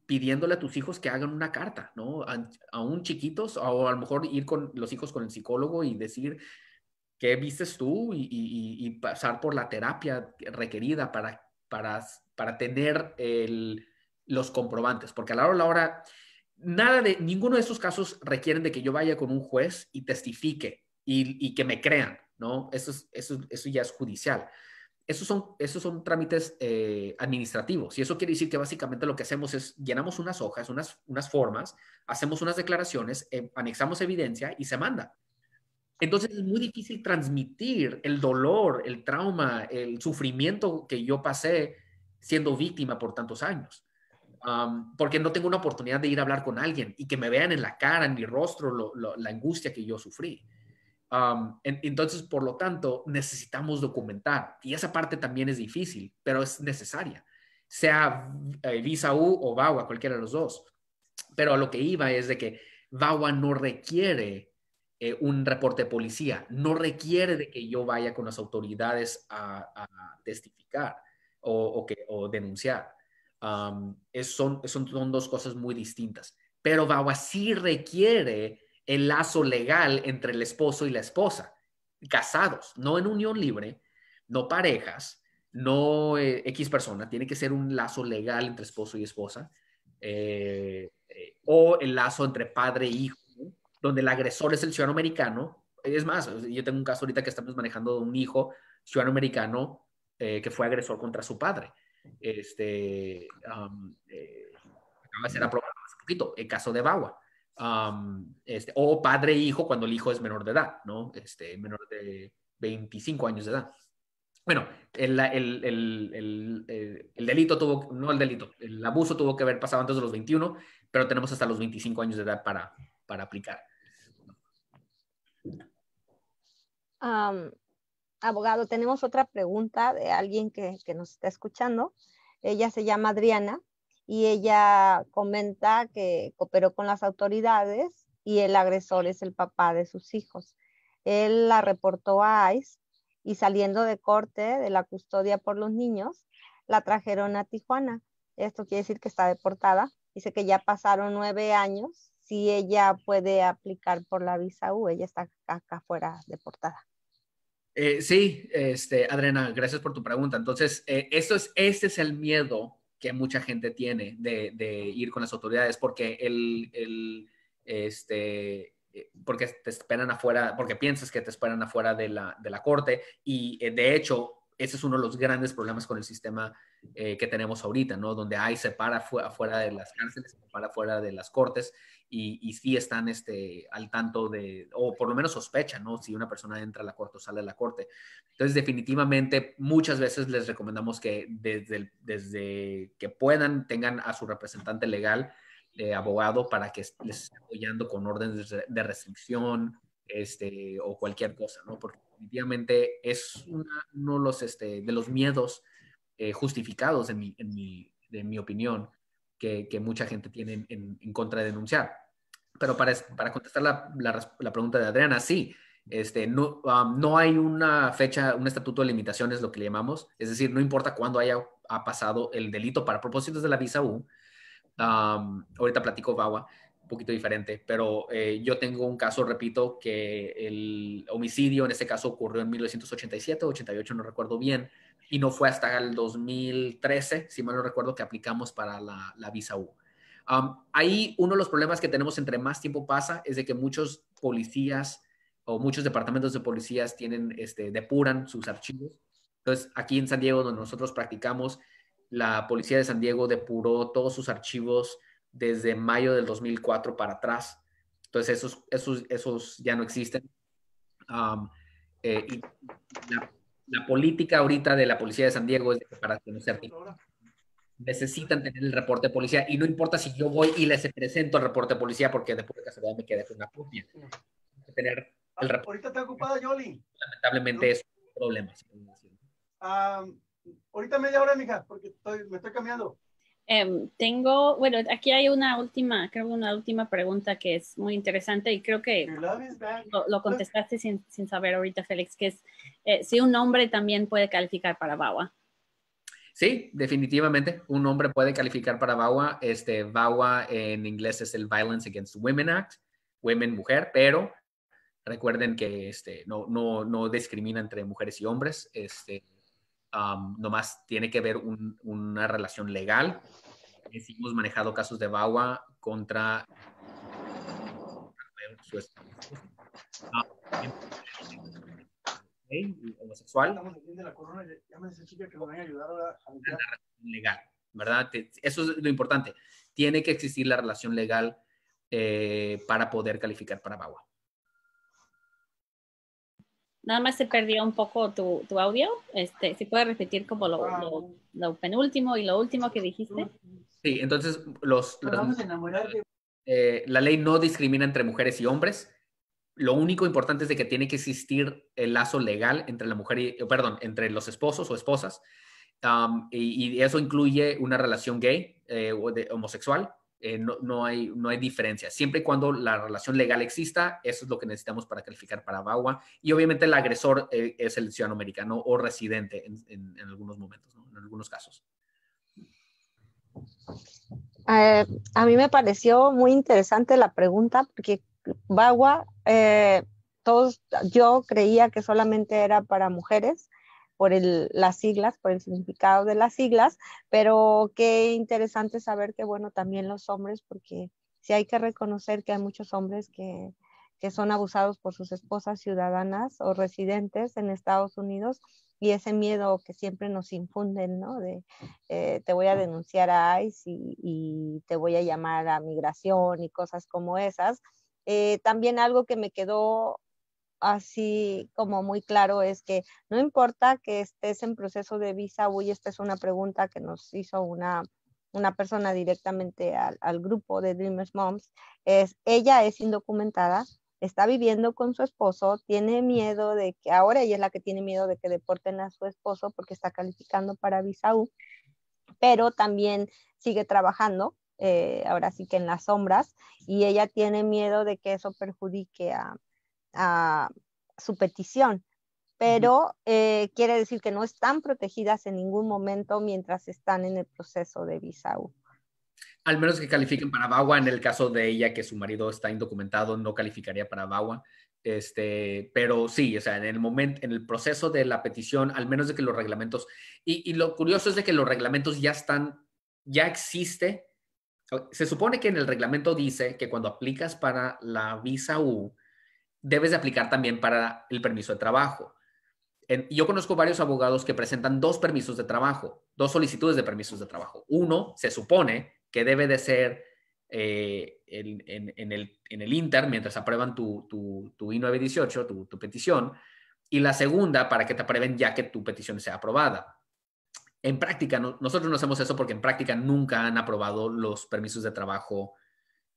B: pidiéndole a tus hijos que hagan una carta, ¿no? Aún chiquitos, o a lo mejor ir con los hijos con el psicólogo y decir qué vistes tú y pasar por la terapia requerida para tener los comprobantes, porque a la hora, ninguno de estos casos requieren de que yo vaya con un juez y testifique y que me crean, ¿no? Eso ya es judicial. Esos son trámites administrativos y eso quiere decir que básicamente lo que hacemos es llenamos unas hojas, unas formas, hacemos unas declaraciones, anexamos evidencia y se manda. Entonces es muy difícil transmitir el dolor, el trauma, el sufrimiento que yo pasé siendo víctima por tantos años. Porque no tengo una oportunidad de ir a hablar con alguien y que me vean en la cara, en mi rostro, la angustia que yo sufrí. Entonces, por lo tanto, necesitamos documentar. Y esa parte también es difícil, pero es necesaria. Sea Visa U o VAWA, cualquiera de los dos. Pero a lo que iba es de que VAWA no requiere un reporte de policía, no requiere de que yo vaya con las autoridades a testificar o denunciar. Son dos cosas muy distintas. Pero VAWA sí requiere el lazo legal entre el esposo y la esposa, casados, no en unión libre, no parejas, no X persona, tiene que ser un lazo legal entre esposo y esposa, o el lazo entre padre e hijo, ¿no? Donde el agresor es el ciudadano americano. Es más, yo tengo un caso ahorita que estamos manejando de un hijo ciudadano americano que fue agresor contra su padre. Acaba de ser aprobado hace poquito, el caso de VAWA. O padre e hijo cuando el hijo es menor de edad, ¿no? Menor de 25 años de edad. Bueno, el delito tuvo, no el delito, el abuso tuvo que haber pasado antes de los 21, pero tenemos hasta los 25 años de edad para aplicar.
D: Abogado, tenemos otra pregunta de alguien que nos está escuchando. Ella se llama Adriana y ella comenta que cooperó con las autoridades y el agresor es el papá de sus hijos. Él la reportó a ICE y saliendo de corte de la custodia por los niños, la trajeron a Tijuana. Esto quiere decir que está deportada. Dice que ya pasaron 9 años. Si ella puede aplicar por la visa U, ella está acá afuera deportada.
B: Sí, Adriana, gracias por tu pregunta. Entonces, este es el miedo que mucha gente tiene de ir con las autoridades porque porque te esperan afuera, porque piensas que te esperan afuera de la corte y de hecho ese es uno de los grandes problemas con el sistema que tenemos ahorita, ¿no? Donde hay se para afuera de las cárceles, se para afuera de las cortes y sí están al tanto o por lo menos sospechan, ¿no? Si una persona entra a la corte o sale de la corte. Entonces, definitivamente, muchas veces les recomendamos que desde que puedan tengan a su representante legal, abogado, para que les esté apoyando con órdenes de restricción, o cualquier cosa, ¿no? Porque definitivamente es uno de los miedos justificados, en mi opinión, que mucha gente tiene en contra de denunciar. Pero para contestar la pregunta de Adriana, sí, no hay una fecha, un estatuto de limitaciones, lo que le llamamos, es decir, no importa cuándo ha pasado el delito para propósitos de la visa U. Ahorita platico VAWA, un poquito diferente, pero yo tengo un caso, repito, que el homicidio en este caso ocurrió en 1987, 88, no recuerdo bien, y no fue hasta el 2013, si mal no recuerdo, que aplicamos para la visa U. Ahí uno de los problemas que tenemos entre más tiempo pasa es de que muchos policías o muchos departamentos de policías depuran sus archivos. Entonces, aquí en San Diego, donde nosotros practicamos, la policía de San Diego depuró todos sus archivos desde mayo del 2004 para atrás. Entonces, esos ya no existen. Y la política ahorita de la policía de San Diego es que para que no se articulen, necesitan tener el reporte de policía, y no importa si yo voy y les presento el reporte de policía, porque de pura casualidad me quedé con una copia. Tener el reporte.
E: Ahorita está ocupada, Yoli.
B: Lamentablemente ¿no? Es un problema.
E: Ahorita media hora, mija, porque me estoy cambiando.
C: Bueno, aquí hay una última pregunta que es muy interesante y creo que lo contestaste sin saber ahorita, Félix, que es si un hombre también puede calificar para VAWA.
B: Sí, definitivamente. Un hombre puede calificar para VAWA. VAWA en inglés es el Violence Against Women Act, women, mujer, pero recuerden que no discrimina entre mujeres y hombres. Nomás tiene que ver una relación legal. Hemos manejado casos de VAWA contra su esposo. Homosexual.
E: Estamos aquí de la corona, ya me dice chica que me van a ayudar a
B: la relación legal, ¿verdad? Eso es lo importante. Tiene que existir la relación legal para poder calificar para VAWA.
C: Nada más se perdió un poco tu audio. ¿Se puede repetir como lo penúltimo y lo último que dijiste?
B: Sí, entonces
E: vamos a enamorar de...
B: la ley no discrimina entre mujeres y hombres. Lo único importante es de que tiene que existir el lazo legal entre la mujer entre los esposos o esposas, y eso incluye una relación gay o homosexual. No hay diferencia. Siempre y cuando la relación legal exista, eso es lo que necesitamos para calificar para VAWA. Y obviamente el agresor es el ciudadano americano o residente en algunos momentos, ¿no? En algunos casos.
D: A mí me pareció muy interesante la pregunta porque VAWA, yo creía que solamente era para mujeres por las siglas, por el significado de las siglas, pero qué interesante saber que, bueno, también los hombres, porque sí hay que reconocer que hay muchos hombres que son abusados por sus esposas ciudadanas o residentes en Estados Unidos, y ese miedo que siempre nos infunden, ¿no? De te voy a denunciar a ICE y te voy a llamar a migración y cosas como esas. También algo que me quedó así como muy claro es que no importa que estés en proceso de visa U, y esta es una pregunta que nos hizo una persona directamente al grupo de Dreamers Moms, ella es indocumentada, está viviendo con su esposo, tiene miedo de que, ahora ella es la que tiene miedo de que deporten a su esposo porque está calificando para visa U, pero también sigue trabajando, ahora sí que en las sombras, y ella tiene miedo de que eso perjudique a su petición, pero quiere decir que no están protegidas en ningún momento mientras están en el proceso de visa U.
B: Al menos que califiquen para VAWA. En el caso de ella, que su marido está indocumentado, no calificaría para VAWA. Pero sí, o sea, en el proceso de la petición, al menos de que los reglamentos, y lo curioso es de que los reglamentos ya existe. Se supone que en el reglamento dice que cuando aplicas para la visa U, debes de aplicar también para el permiso de trabajo. Yo conozco varios abogados que presentan 2 permisos de trabajo, 2 solicitudes de permisos de trabajo. Uno se supone que debe de ser en el Inter, mientras aprueban tu I-918, tu petición, y la segunda para que te aprueben ya que tu petición sea aprobada. En práctica, nosotros no hacemos eso porque en práctica nunca han aprobado los permisos de trabajo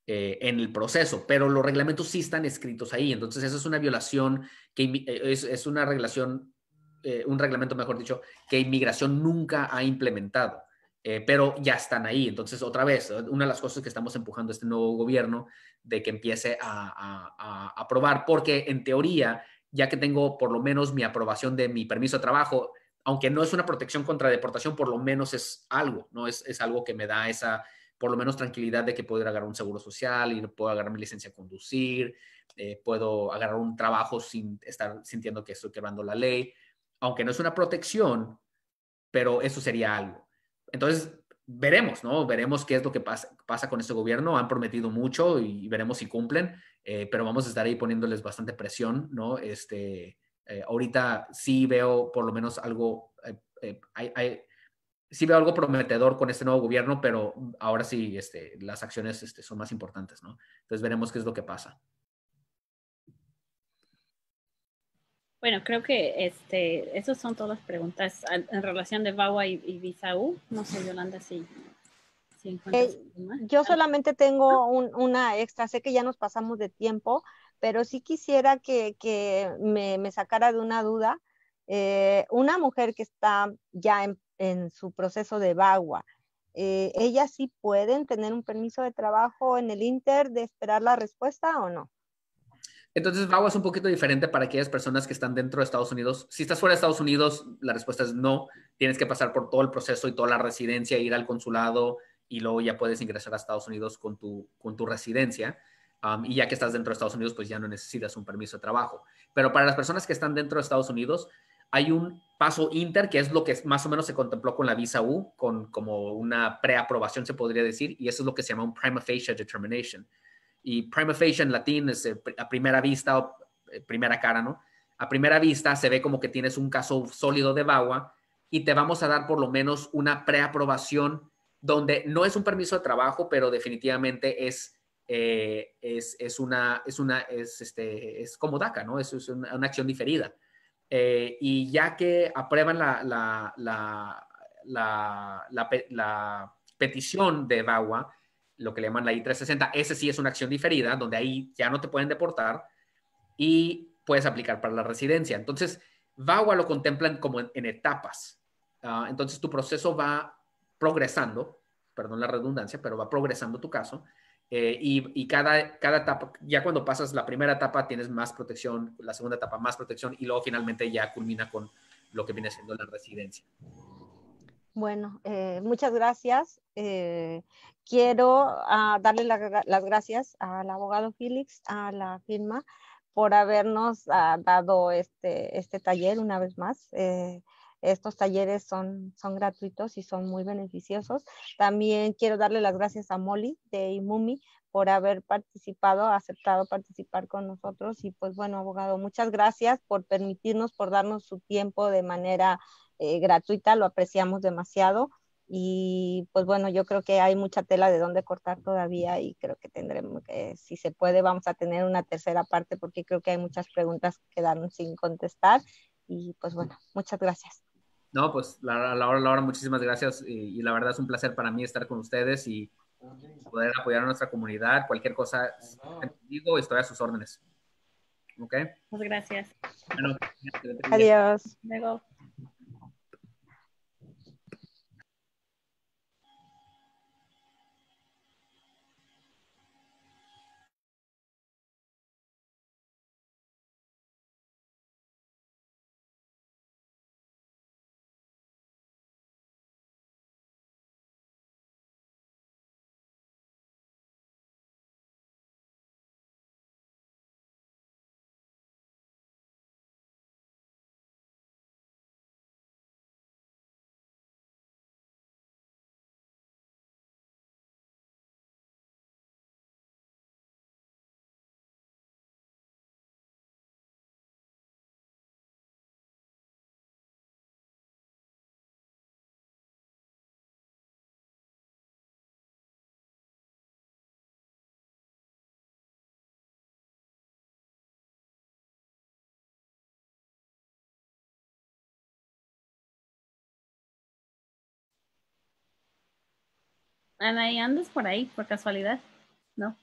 B: en el proceso, pero los reglamentos sí están escritos ahí. Entonces, eso es una violación, es una regulación, un reglamento, mejor dicho, que inmigración nunca ha implementado, pero ya están ahí. Entonces, otra vez, una de las cosas que estamos empujando a este nuevo gobierno de que empiece a aprobar, porque en teoría, ya que tengo por lo menos mi aprobación de mi permiso de trabajo, aunque no es una protección contra deportación, por lo menos es algo, ¿no? Es algo que me da esa, por lo menos, tranquilidad de que puedo ir a agarrar un seguro social y puedo agarrar mi licencia a conducir, puedo agarrar un trabajo sin estar sintiendo que estoy quebrando la ley, aunque no es una protección, pero eso sería algo. Entonces, veremos, ¿no? Veremos qué es lo que pasa con este gobierno. Han prometido mucho y veremos si cumplen, pero vamos a estar ahí poniéndoles bastante presión, ¿no? Ahorita sí veo por lo menos algo, sí veo algo prometedor con este nuevo gobierno, pero ahora sí las acciones son más importantes, ¿no? Entonces veremos qué es lo que pasa.
C: Bueno, creo que esas son todas las preguntas en relación de VAWA y Visa U. No sé, Yolanda, si encuentras más.
D: Yo solamente tengo una extra, sé que ya nos pasamos de tiempo, pero sí quisiera que me sacara de una duda. Una mujer que está ya en su proceso de VAWA, ¿ellas sí pueden tener un permiso de trabajo en el Inter de esperar la respuesta o no?
B: Entonces, VAWA es un poquito diferente para aquellas personas que están dentro de Estados Unidos. Si estás fuera de Estados Unidos, la respuesta es no. Tienes que pasar por todo el proceso y toda la residencia, ir al consulado y luego ya puedes ingresar a Estados Unidos con tu residencia. Y ya que estás dentro de Estados Unidos, pues ya no necesitas un permiso de trabajo. Pero para las personas que están dentro de Estados Unidos, hay un paso inter, que es lo que más o menos se contempló con la Visa U, como una preaprobación, se podría decir, y eso es lo que se llama un prima facie determination. Y prima facie en latín es a primera vista o primera cara, ¿no? A primera vista se ve como que tienes un caso sólido de VAWA y te vamos a dar por lo menos una preaprobación donde no es un permiso de trabajo, pero definitivamente es como DACA, ¿no? Es una acción diferida. Y ya que aprueban la petición de VAWA, lo que le llaman la I-360, ese sí es una acción diferida, donde ahí ya no te pueden deportar y puedes aplicar para la residencia. Entonces, VAWA lo contemplan como en etapas. Entonces, tu proceso va progresando, perdón la redundancia, pero va progresando tu caso. Y cada etapa, ya cuando pasas la primera etapa tienes más protección, la segunda etapa más protección y luego finalmente ya culmina con lo que viene siendo la residencia.
D: Bueno, muchas gracias. Quiero darle las gracias al abogado Félix, a la firma, por habernos dado este taller una vez más. Estos talleres son gratuitos y son muy beneficiosos. También quiero darle las gracias a Molly de IMUMI por haber aceptado participar con nosotros. Y pues bueno, abogado, muchas gracias por permitirnos, por darnos su tiempo de manera gratuita, lo apreciamos demasiado. Y pues bueno, yo creo que hay mucha tela de dónde cortar todavía y creo que tendremos que, si se puede, vamos a tener una tercera parte porque creo que hay muchas preguntas que quedaron sin contestar. Y pues bueno, muchas gracias.
B: No, pues Laura, muchísimas gracias y la verdad es un placer para mí estar con ustedes y poder apoyar a nuestra comunidad. Cualquier cosa, digo, estoy a sus órdenes. ¿Ok?
C: Muchas gracias.
B: Bueno,
D: adiós.
C: Luego. Ana, ¿y andas por ahí por casualidad? ¿No?